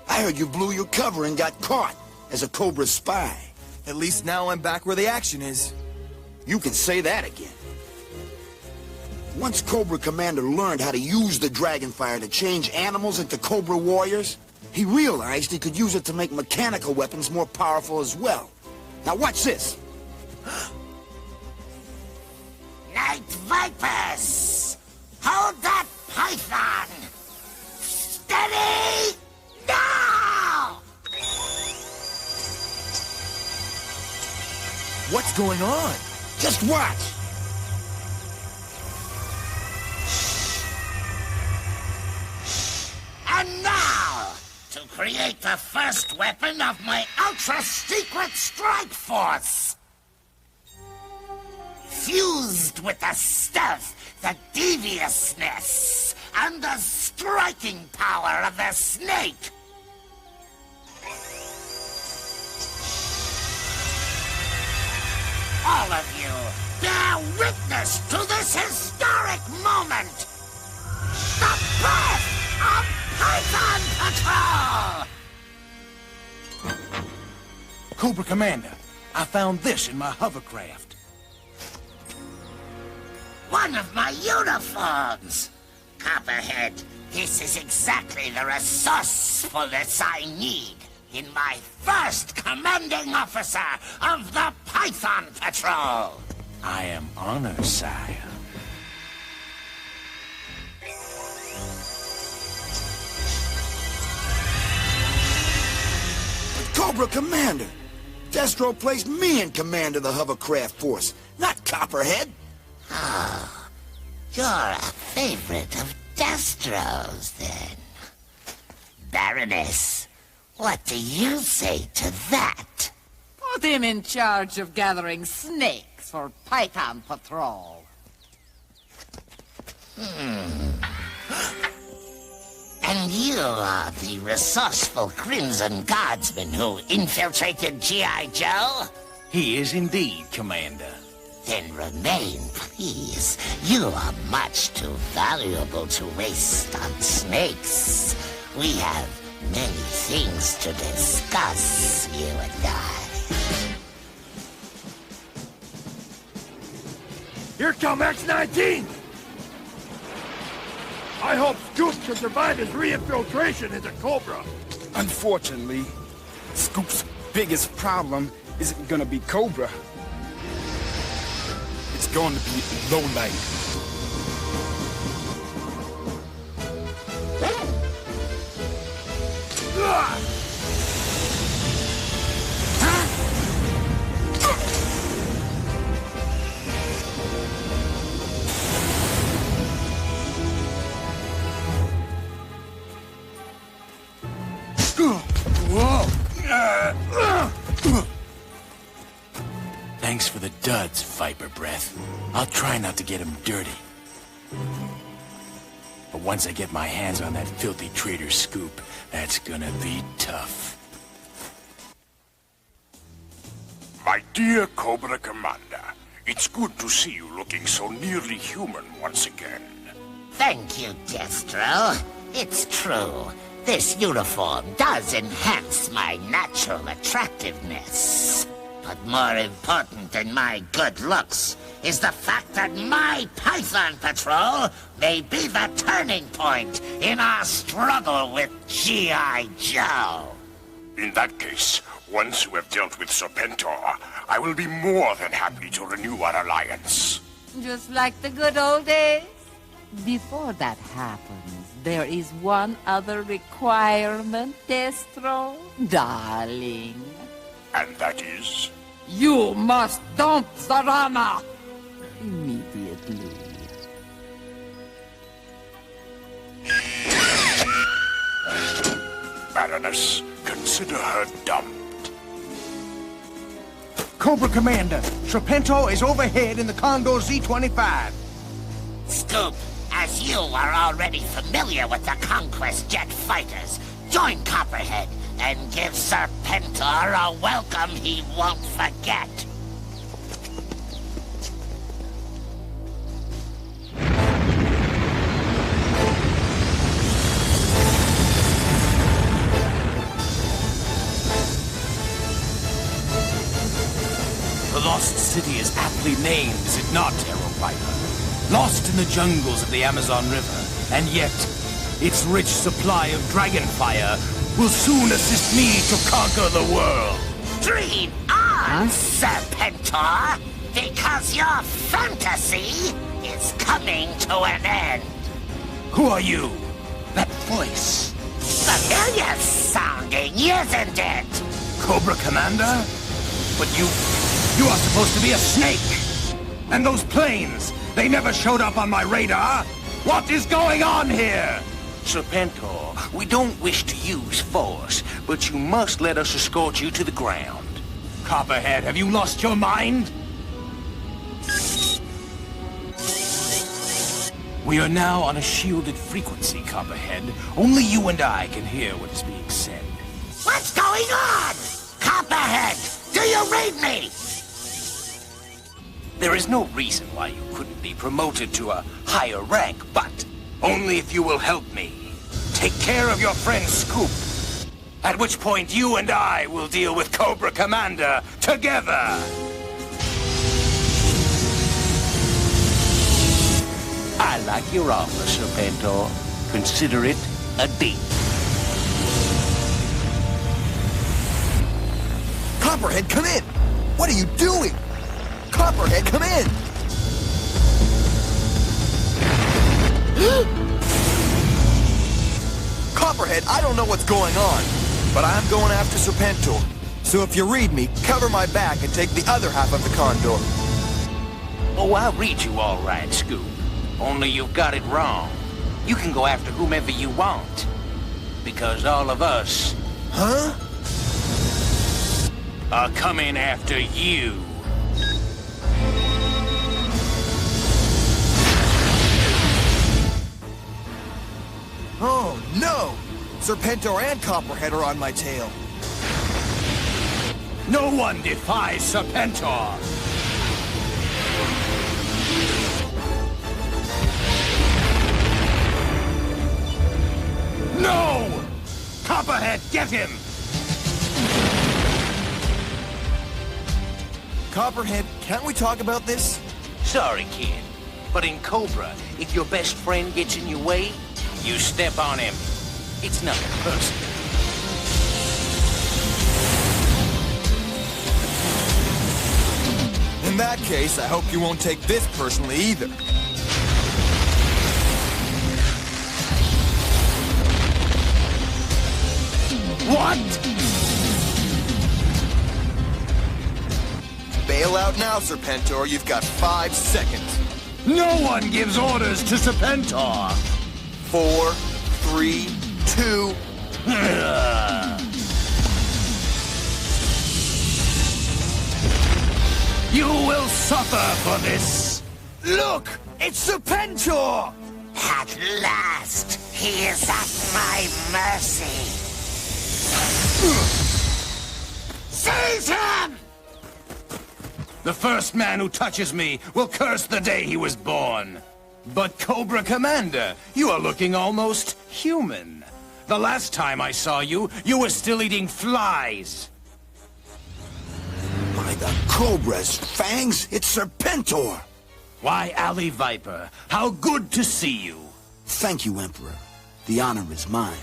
I heard you blew your cover and got caught as a Cobra spy. At least now I'm back where the action is. You can say that again. Once Cobra Commander learned how to use the Dragonfire to change animals into Cobra warriors, he realized he could use it to make mechanical weapons more powerful as well. Now watch this. Night Vipers! Hold that python! Steady! Now! What's going on? Just watch! And now, to create the first weapon of my ultra-secret strike force! Fused with the stealth, the deviousness, and the striking power of the snake! All of you, bear witness to this historic moment! The birth of Python Patrol! Cobra Commander, I found this in my hovercraft. One of my uniforms! Copperhead, this is exactly the resourcefulness I need in my first commanding officer of the Python Patrol! I am honored, sire. Cobra Commander! Destro placed me in command of the hovercraft force, not Copperhead! Oh, you're a favorite of Destro's, then. Baroness, what do you say to that? Put him in charge of gathering snakes for Python Patrol. And you are the resourceful Crimson Guardsman who infiltrated G.I. Joe? He is indeed, Commander. Then remain, please. You are much too valuable to waste on snakes. We have many things to discuss, you and I. Here come X-19! I hope Scoop can survive his re-infiltration into Cobra. Unfortunately, Scoop's biggest problem isn't gonna be Cobra. It's going to be Lowlight. the duds, Viper Breath. I'll try not to get him dirty. But once I get my hands on that filthy traitor Scoop, that's gonna be tough. My dear Cobra Commander, it's good to see you looking so nearly human once again. Thank you, Destro. It's true. This uniform does enhance my natural attractiveness. But more important than my good looks is the fact that my Python Patrol may be the turning point in our struggle with G.I. Joe. In that case, once you have dealt with Serpentor, I will be more than happy to renew our alliance. Just like the good old days? Before that happens, there is one other requirement, Destro, darling. And that is? You must dump Zarana! Immediately. Baroness, consider her dumped. Cobra Commander, Serpentor is overhead in the Condor Z-25. Scoop, as you are already familiar with the Conquest jet fighters, join Copperhead and give Serpentor a welcome he won't forget. The Lost City is aptly named, is it not, Hero Viper? Lost in the jungles of the Amazon River, and yet its rich supply of dragonfire will soon assist me to conquer the world. Dream on, Serpentor, because your fantasy is coming to an end. Who are you? That voice. Familiar sounding, isn't it? Cobra Commander? But you are supposed to be a snake. And those planes, they never showed up on my radar. What is going on here? Serpentor, we don't wish to use force, but you must let us escort you to the ground. Copperhead, have you lost your mind? We are now on a shielded frequency, Copperhead. Only you and I can hear what is being said. What's going on? Copperhead, do you read me? There is no reason why you couldn't be promoted to a higher rank, but only if you will help me. Take care of your friend Scoop. At which point you and I will deal with Cobra Commander together. I like your offer, Serpentor. Consider it a deal. Copperhead, come in! What are you doing? Copperhead, come in! Copperhead, I don't know what's going on, but I'm going after Serpentor. So if you read me, cover my back and take the other half of the Condor. Oh, I'll read you all right, Scoop. Only you've got it wrong. You can go after whomever you want. Because all of us... Huh? ...are coming after you. Oh, no! Serpentor and Copperhead are on my tail. No one defies Serpentor! No! Copperhead, get him! Copperhead, can't we talk about this? Sorry, kid. But in Cobra, if your best friend gets in your way, you step on him. It's nothing personal. In that case, I hope you won't take this personally either. What? Bail out now, Serpentor. You've got 5 seconds. No one gives orders to Serpentor. 4, 3, 2... You will suffer for this! Look! It's Serpentor! At last, he is at my mercy. Seize him! The first man who touches me will curse the day he was born. But Cobra Commander, you are looking almost human. The last time I saw you, you were still eating flies. By the Cobra's fangs, it's Serpentor! Why, Alley Viper, how good to see you. Thank you, Emperor. The honor is mine.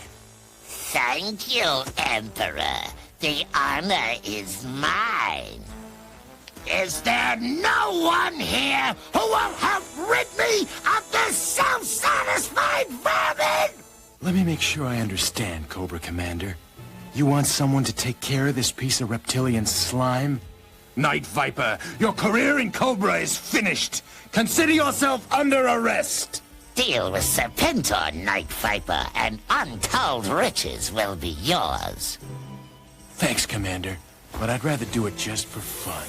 Thank you, Emperor. The honor is mine. Is there no one here who will help rid me of this self-satisfied vermin? Let me make sure I understand, Cobra Commander. You want someone to take care of this piece of reptilian slime? Night Viper, your career in Cobra is finished. Consider yourself under arrest. Deal with Serpentor, Night Viper, and untold riches will be yours. Thanks, Commander, but I'd rather do it just for fun.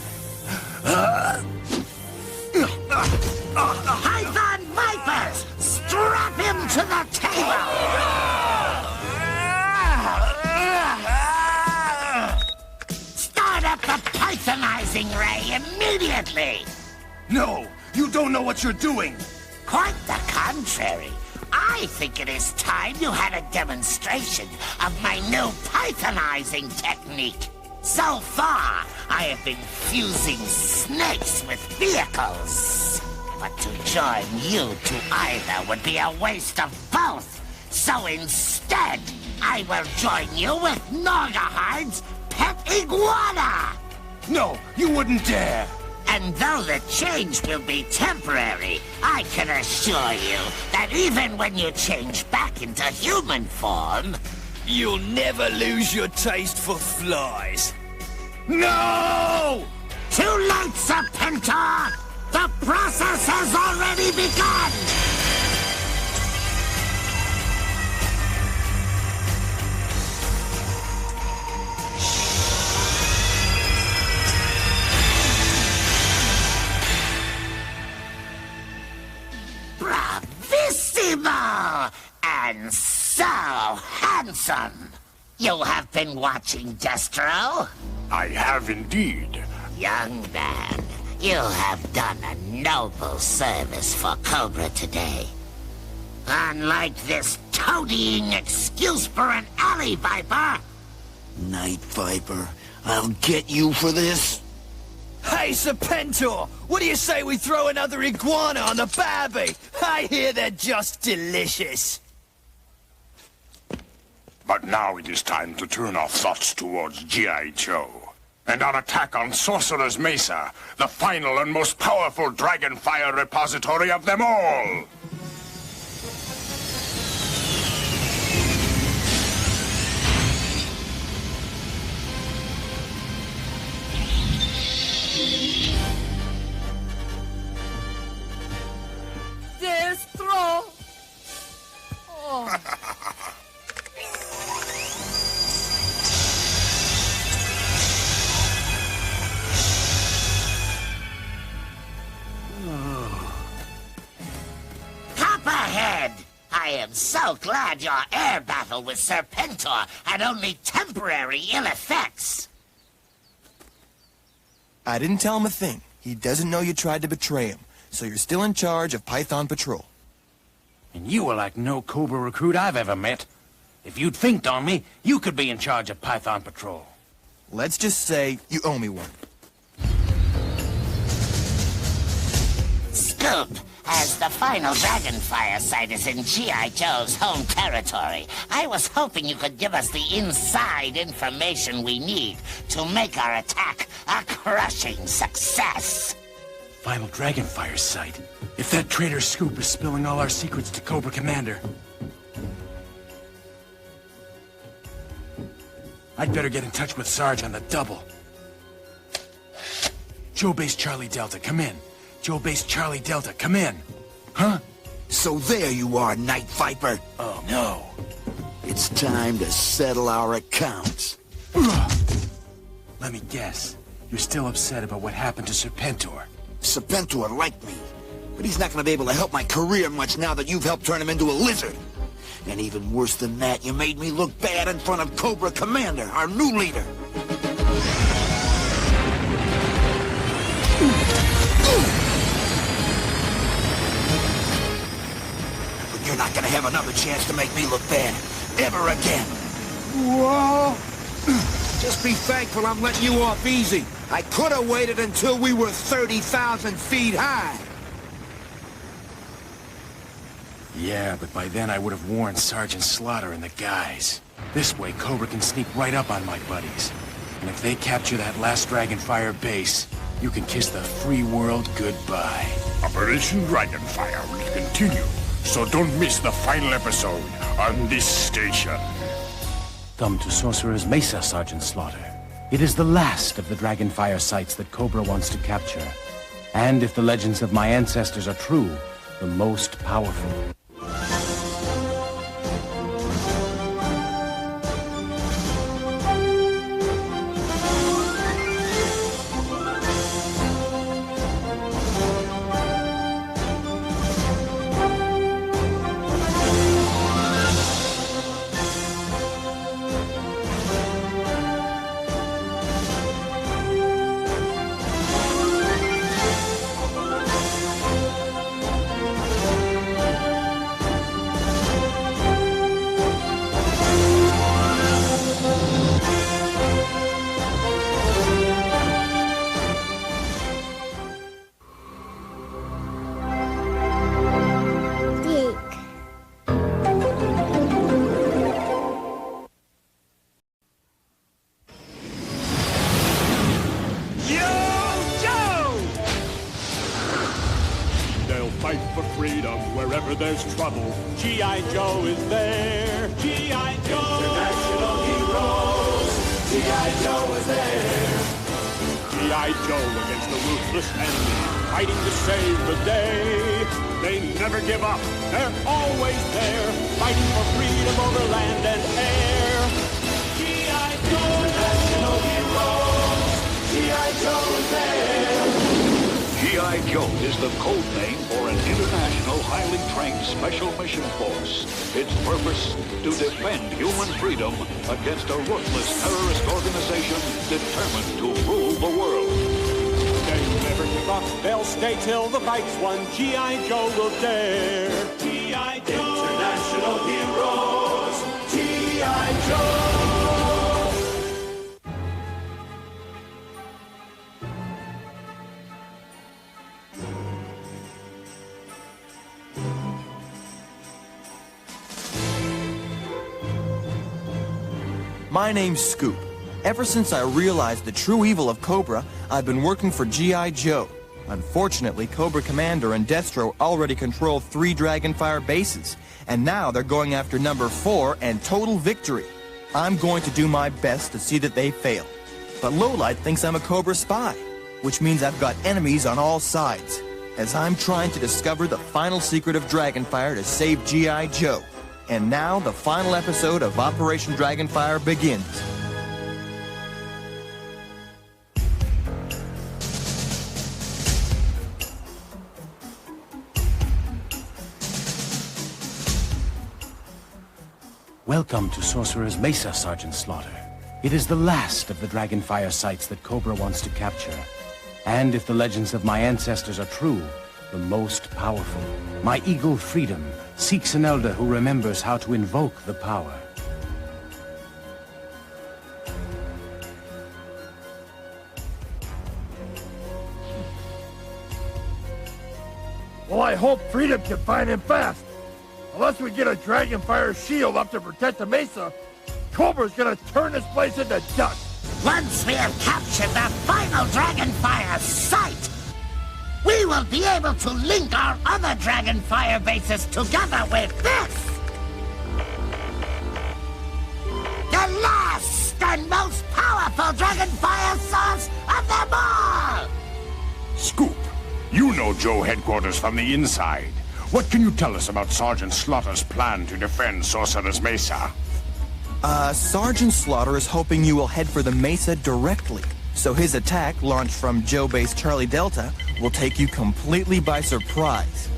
Python Vipers! Strap him to the table! Start up the Pythonizing ray immediately! No! You don't know what you're doing! Quite the contrary. I think it is time you had a demonstration of my new Pythonizing technique. So far, I have been fusing snakes with vehicles. But to join you to either would be a waste of both. So instead, I will join you with Norgahide's pet iguana. No, you wouldn't dare. And though the change will be temporary, I can assure you that even when you change back into human form, you'll never lose your taste for flies. No! Too late, Serpentor! The process has already begun! Bravissimo! And so handsome! You have been watching Destro? I have indeed. Young man, you have done a noble service for Cobra today. Unlike this toadying excuse for an alley viper. Night Viper, I'll get you for this. Hey, Serpentor! What do you say we throw another iguana on the Barbie? I hear they're just delicious. But now it is time to turn our thoughts towards G.I. Joe. And our attack on Sorcerer's Mesa, the final and most powerful Dragonfire repository of them all! Destro! Oh. Copperhead! I am so glad your air battle with Serpentor had only temporary ill effects. I didn't tell him a thing. He doesn't know you tried to betray him, so you're still in charge of Python Patrol. And you were like no Cobra recruit I've ever met. If you'd thinked on me, you could be in charge of Python Patrol. Let's just say you owe me one. Scoop, as the final Dragonfire site is in G.I. Joe's home territory, I was hoping you could give us the inside information we need to make our attack a crushing success. Final Dragonfire site? If that traitor Scoop is spilling all our secrets to Cobra Commander, I'd better get in touch with Sarge on the double. Joe Base Charlie Delta, come in. Joe Base Charlie Delta, come in. Huh? So there you are, Night Viper. Oh, no. It's time to settle our accounts. Let me guess. You're still upset about what happened to Serpentor. Serpentor liked me, but he's not gonna be able to help my career much now that you've helped turn him into a lizard. And even worse than that, you made me look bad in front of Cobra Commander, our new leader. But you're not gonna have another chance to make me look bad, ever again. Whoa! Just be thankful I'm letting you off easy. I could have waited until we were 30,000 feet high. Yeah, but by then I would have warned Sergeant Slaughter and the guys. This way, Cobra can sneak right up on my buddies. And if they capture that last Dragonfire base, you can kiss the free world goodbye. Operation Dragonfire will continue, so don't miss the final episode on this station. Come to Sorcerer's Mesa, Sergeant Slaughter. It is the last of the Dragonfire sites that Cobra wants to capture. And if the legends of my ancestors are true, the most powerful. There's trouble, G.I. Joe is there. G.I. Joe! International heroes, G.I. Joe is there. G.I. Joe against the ruthless enemy, fighting to save the day. They never give up, they're always there, fighting for freedom over land and air. G.I. Joe! International heroes, G.I. Joe is there. G.I. Joe is the code name for an international highly trained special mission force. Its purpose, to defend human freedom against a ruthless terrorist organization determined to rule the world. They never give up, they'll stay till the fight's won. G.I. Joe will dare. G.I. Joe! International heroes, G.I. Joe! My name's Scoop. Ever since I realized the true evil of Cobra, I've been working for G.I. Joe. Unfortunately, Cobra Commander and Destro already control 3 Dragonfire bases, and now they're going after number 4 and total victory. I'm going to do my best to see that they fail. But Lowlight thinks I'm a Cobra spy, which means I've got enemies on all sides, as I'm trying to discover the final secret of Dragonfire to save G.I. Joe. And now, the final episode of Operation Dragonfire begins. Welcome to Sorcerer's Mesa, Sergeant Slaughter. It is the last of the Dragonfire sites that Cobra wants to capture. And if the legends of my ancestors are true, the most powerful. My eagle Freedom seeks an elder who remembers how to invoke the power. Well, I hope Freedom can find him fast. Unless we get a Dragonfire shield up to protect the Mesa, Cobra's gonna turn this place into dust. Once we have captured the final Dragonfire site, we will be able to link our other Dragonfire bases together with this! The last and most powerful Dragonfire source of them all! Scoop, you know Joe headquarters from the inside. What can you tell us about Sergeant Slaughter's plan to defend Sorcerer's Mesa? Sergeant Slaughter is hoping you will head for the Mesa directly. So his attack, launched from Joe Base Charlie Delta, will take you completely by surprise.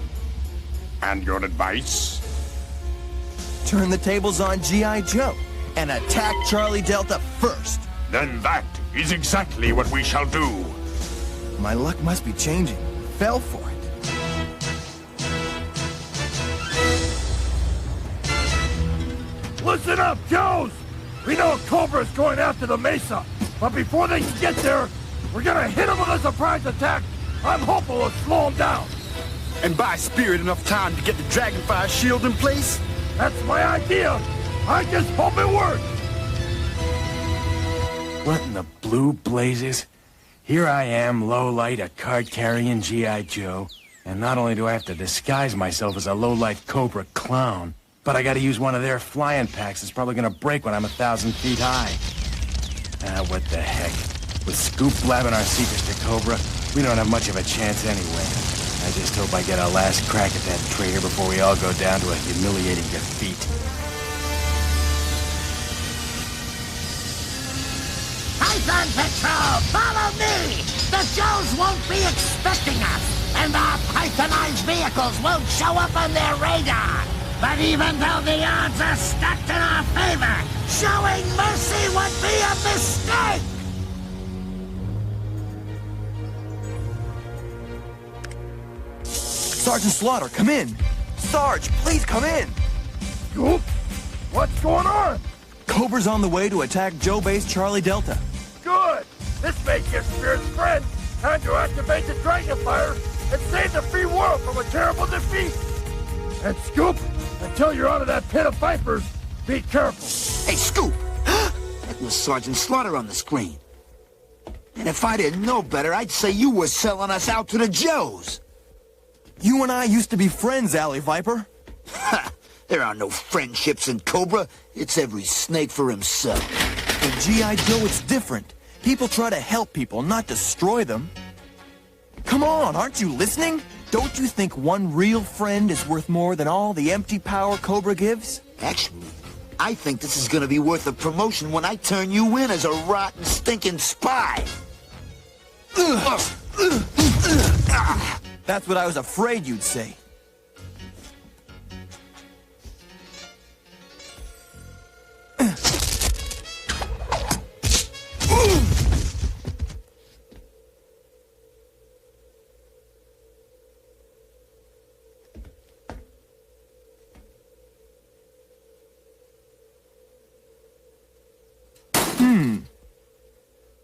And your advice? Turn the tables on G.I. Joe and attack Charlie Delta first. Then that is exactly what we shall do. My luck must be changing. Fell for it. Listen up, Joes! We know Cobra's going after the Mesa, but before they can get there, we're gonna hit them with a surprise attack. I'm hopeful it'll slow them down. And buy Spirit enough time to get the Dragonfire shield in place? That's my idea. I just hope it works. What in the blue blazes? Here I am, low-light, a card-carrying G.I. Joe. And not only do I have to disguise myself as a low-life Cobra clown, but I gotta use one of their flying packs that's probably gonna break when I'm 1,000 feet high. Ah, what the heck. With Scoop blabbing our secrets to Cobra, we don't have much of a chance anyway. I just hope I get a last crack at that traitor before we all go down to a humiliating defeat. Python Patrol, follow me! The Joes won't be expecting us, and our Pythonized vehicles won't show up on their radar. But even though the odds are stacked in our favor, showing mercy would be a mistake! Sergeant Slaughter, come in! Sarge, please come in! Scoop? What's going on? Cobra's on the way to attack Joe Base Charlie Delta. Good! This may give Spirit's friend time to activate the Dragonfire and save the free world from a terrible defeat! And Scoop, until you're out of that pit of vipers, be careful! Hey, Scoop! That was Sergeant Slaughter on the screen. And if I didn't know better, I'd say you were selling us out to the Joes! You and I used to be friends, Alley Viper. Ha! There are no friendships in Cobra. It's every snake for himself. In G.I. Joe, it's different. People try to help people, not destroy them. Come on, aren't you listening? Don't you think one real friend is worth more than all the empty power Cobra gives? Actually, I think this is gonna be worth a promotion when I turn you in as a rotten, stinking spy. That's what I was afraid you'd say.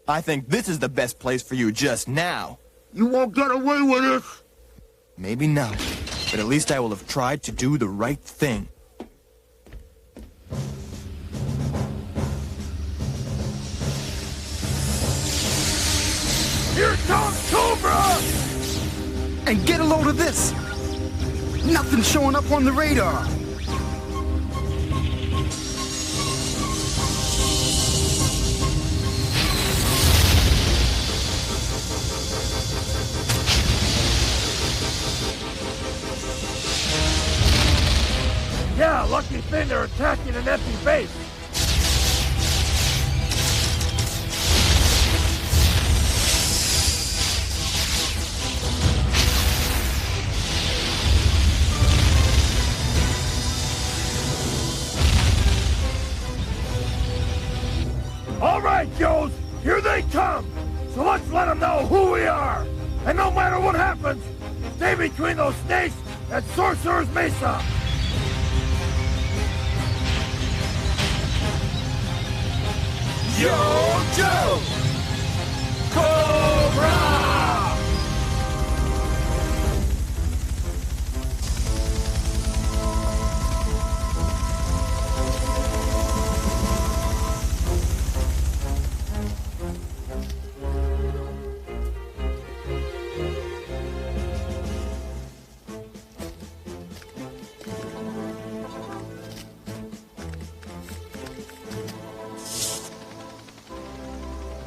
I think this is the best place for you just now. You won't get away with this! Maybe not, but at least I will have tried to do the right thing. Here comes Cobra! And get a load of this! Nothing showing up on the radar! Yeah, lucky thing they're attacking an empty base. All right, Joes, here they come. So let's let them know who we are. And no matter what happens, stay between those snakes and Sorcerer's Mesa. Yo, Joe! Cobra!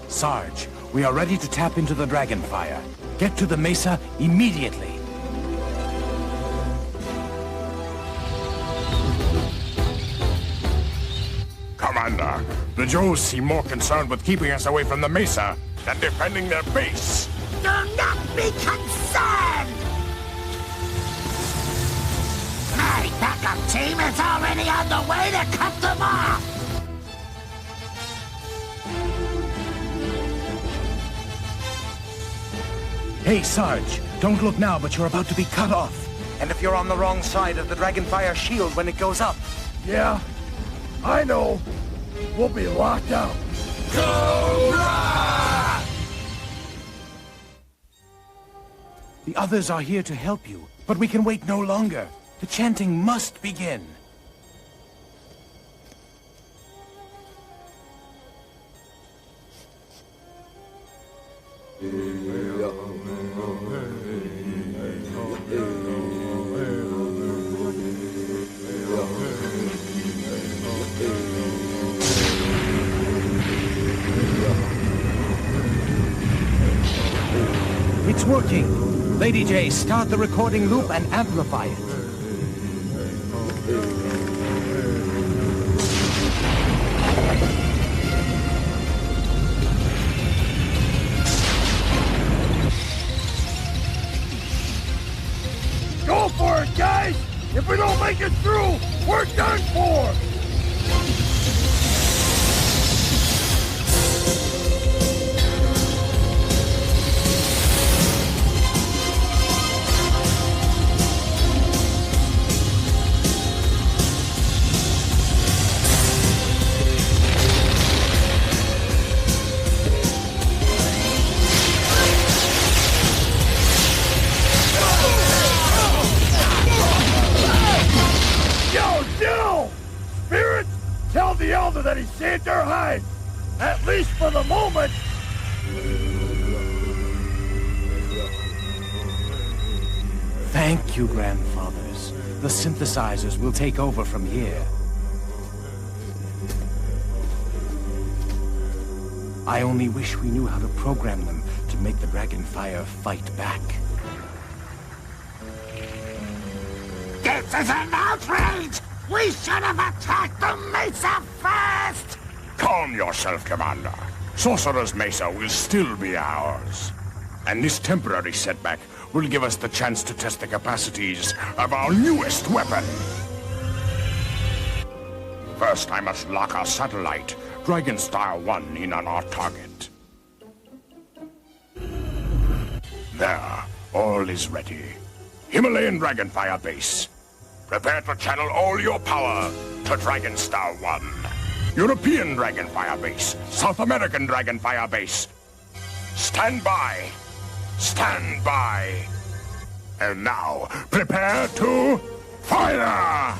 Sarge, we are ready to tap into the Dragonfire. Get to the Mesa immediately. Commander, the Joes seem more concerned with keeping us away from the Mesa than defending their base. Do not be concerned! My backup team is already on the way to cut them off! Hey, Sarge, don't look now, but you're about to be cut off. And if you're on the wrong side of the Dragonfire shield when it goes up? Yeah, I know. We'll be locked out. Cobra! The others are here to help you, but we can wait no longer. The chanting must begin. It's working. Lady J, start the recording loop and amplify it. Go for it, guys! If we don't make it through, we're done for! Tell the Elder that he saved their hide! At least for the moment! Thank you, grandfathers. The synthesizers will take over from here. I only wish we knew how to program them to make the Dragonfire fight back. This is an outrage! We should have attacked the Mesa first! Calm yourself, Commander. Sorcerer's Mesa will still be ours. And this temporary setback will give us the chance to test the capacities of our newest weapon. First, I must lock our satellite, Dragonstar 1, in on our target. There, all is ready. Himalayan Dragonfire Base. Prepare to channel all your power to Dragonstar 1. European Dragonfire Base. South American Dragonfire Base. Stand by. Stand by. And now, prepare to fire!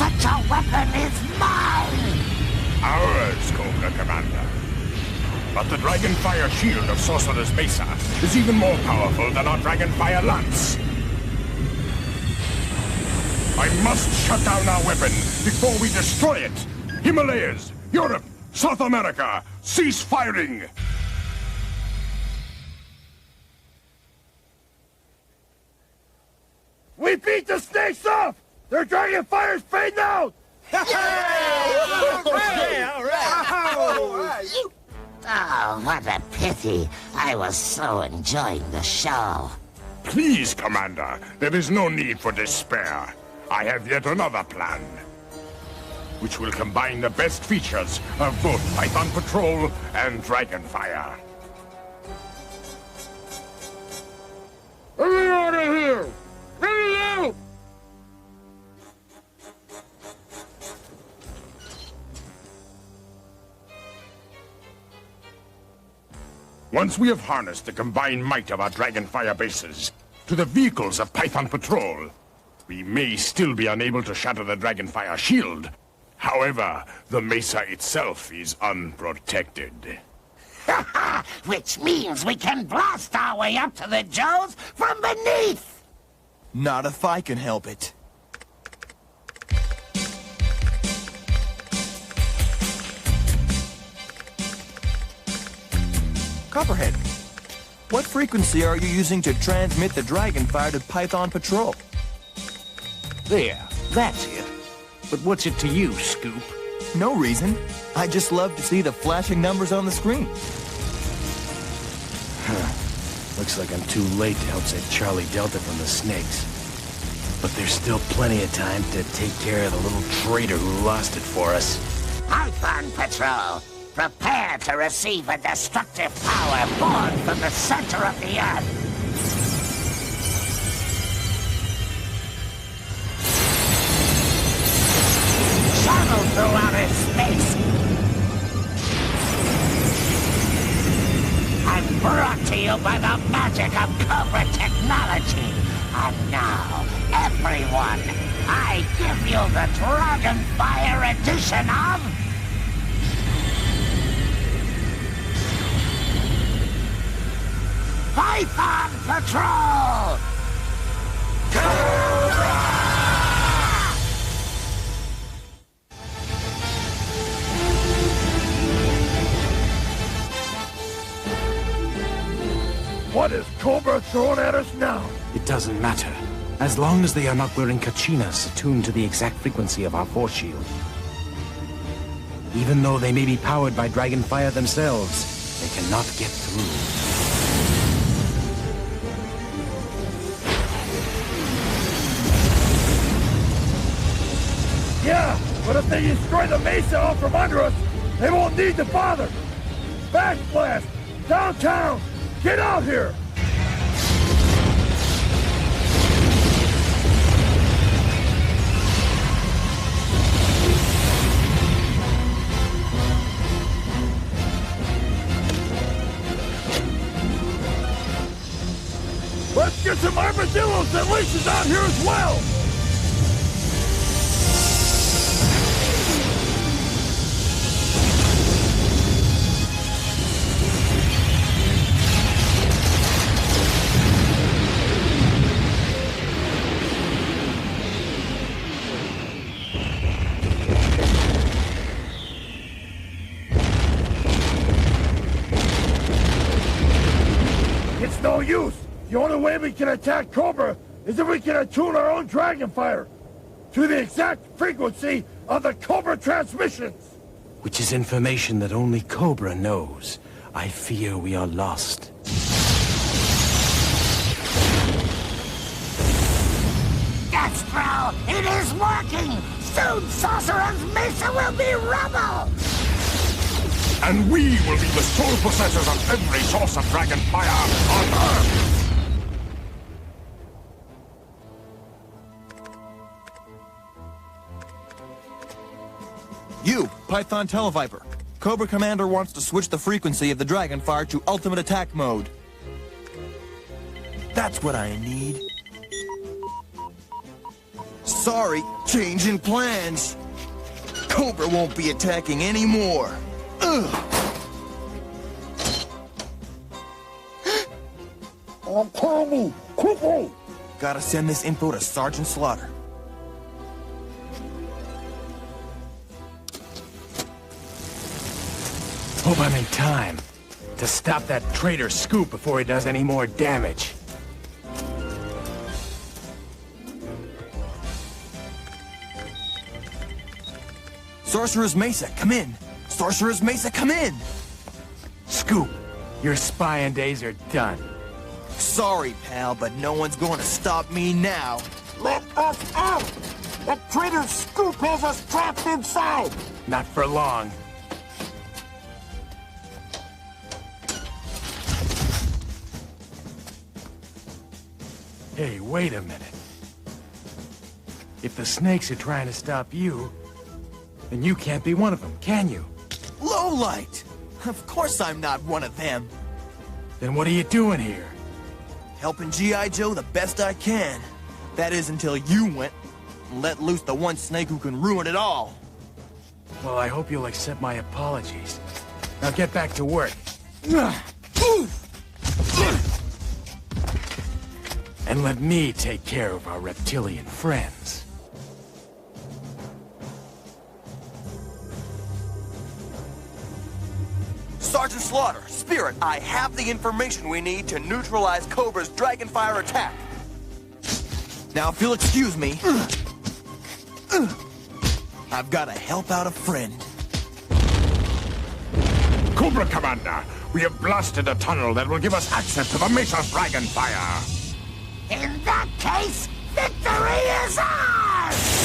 Such a weapon is mine! Ours, Cobra Commander. But the Dragonfire shield of Sorcerer's Mesa is even more powerful than our Dragonfire lance. I must shut down our weapon before we destroy it. Himalayas, Europe, South America, cease firing! We beat the snakes off! Their Dragonfire's fading out! Oh, what a pity. I was so enjoying the show. Please, Commander, there is no need for despair. I have yet another plan, which will combine the best features of both Python Patrol and Dragonfire. Get me out of here! Get me out! Once we have harnessed the combined might of our Dragonfire bases to the vehicles of Python Patrol, we may still be unable to shatter the Dragonfire shield. However, the Mesa itself is unprotected. Which means we can blast our way up to the Joes from beneath! Not if I can help it. Copperhead, what frequency are you using to transmit the Dragonfire to Python Patrol? There, that's it. But what's it to you, Scoop? No reason. I just love to see the flashing numbers on the screen. Looks like I'm too late to help save Charlie Delta from the snakes. But there's still plenty of time to take care of the little traitor who lost it for us. Python Patrol, prepare to receive a destructive power born from the center of the Earth. Travel through outer space. And brought to you by the magic of Cobra technology. And now, everyone, I give you the Dragonfire edition of... Python Patrol! Cobra! What is Cobra throwing at us now? It doesn't matter. As long as they are not wearing Kachinas attuned to the exact frequency of our force shield. Even though they may be powered by Dragonfire themselves, they cannot get through. Yeah, but if they destroy the mesa out from under us, they won't need to bother. Backblast! Downtown! Get out here! Let's get some armadillos and leashes out here as well! It's no use! The only way we can attack Cobra is if we can attune our own Dragonfire to the exact frequency of the Cobra transmissions! Which is information that only Cobra knows. I fear we are lost. Destro, it is working! Soon Sorcerer's Mesa will be rubble! And we will be the sole possessors of every source of Dragonfire on Earth! You, Python Televiper. Cobra Commander wants to switch the frequency of the Dragonfire to ultimate attack mode. That's what I need. Sorry, changing plans. Cobra won't be attacking anymore. Ugh. Tell me, quickly! Gotta send this info to Sergeant Slaughter. Hope I'm in time to stop that traitor Scoop before he does any more damage. Sorcerer's Mesa, come in! Sorcerer's Mesa, come in! Scoop, your spying days are done. Sorry, pal, but no one's going to stop me now. Let us out! That traitor Scoop has us trapped inside! Not for long. Hey, wait a minute. If the snakes are trying to stop you, then you can't be one of them, can you? Lowlight! Of course I'm not one of them. Then what are you doing here? Helping G.I. Joe the best I can. That is until you went and let loose the one snake who can ruin it all. Well, I hope you'll accept my apologies. Now get back to work. And let me take care of our reptilian friends. Sergeant Slaughter, Spirit, I have the information we need to neutralize Cobra's Dragonfire attack. Now, if you'll excuse me, I've got to help out a friend. Cobra Commander, we have blasted a tunnel that will give us access to the Mesa's Dragonfire. In that case, victory is ours!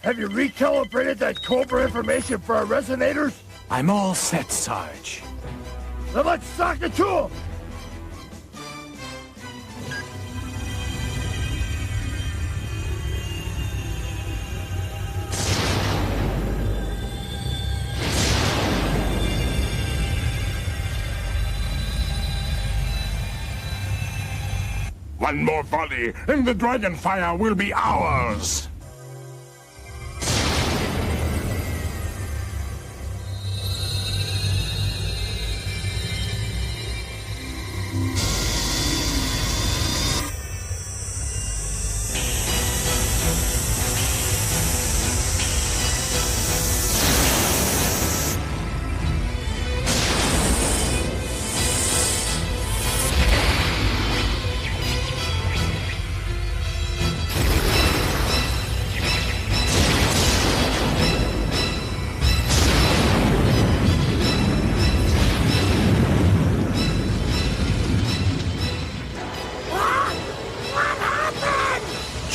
Have you recalibrated that Cobra information for our resonators? I'm all set, Sarge. Then let's sock it to him! One more volley, and the Dragonfire will be ours!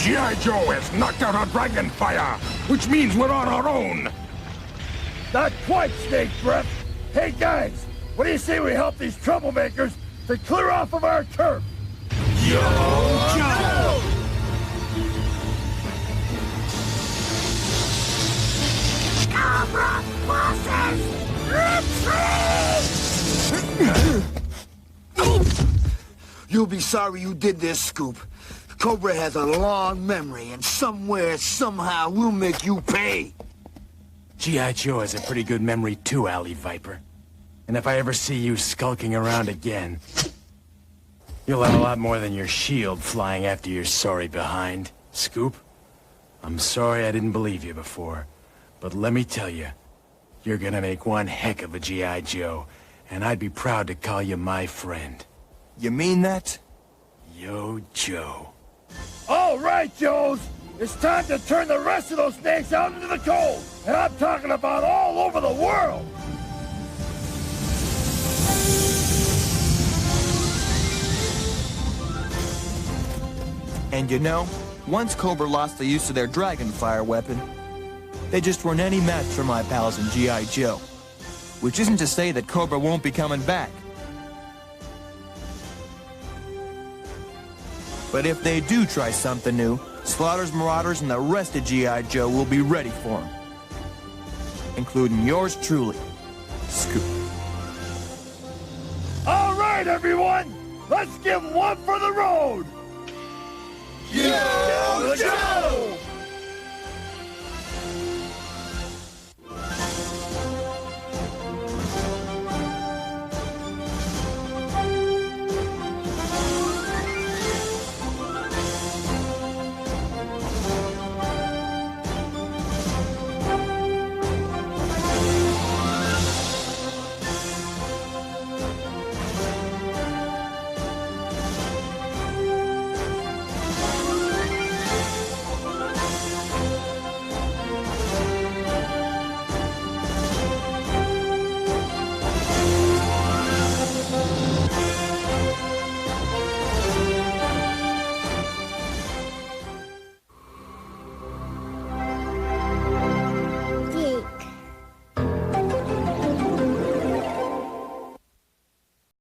G.I. Joe has knocked out our Dragonfire, which means we're on our own. Not quite, Snake Breath. Hey, guys, what do you say we help these troublemakers to clear off of our turf? Yo, Joe! Cobra forces, retreat! You'll be sorry you did this, Scoop. Cobra has a long memory, and somewhere, somehow, we'll make you pay. G.I. Joe has a pretty good memory too, Alley Viper. And if I ever see you skulking around again, you'll have a lot more than your shield flying after your sorry behind. Scoop, I'm sorry I didn't believe you before, but let me tell you, you're gonna make one heck of a G.I. Joe, and I'd be proud to call you my friend. You mean that? Yo, Joe. All right, Joes! It's time to turn the rest of those snakes out into the cold! And I'm talking about all over the world! And you know, once Cobra lost the use of their Dragonfire weapon, they just weren't any match for my pals in G.I. Joe. Which isn't to say that Cobra won't be coming back. But if they do try something new, Slaughter's Marauders and the rest of G.I. Joe will be ready for them. Including yours truly, Scoop. All right, everyone! Let's give one for the road! Yo, Joe!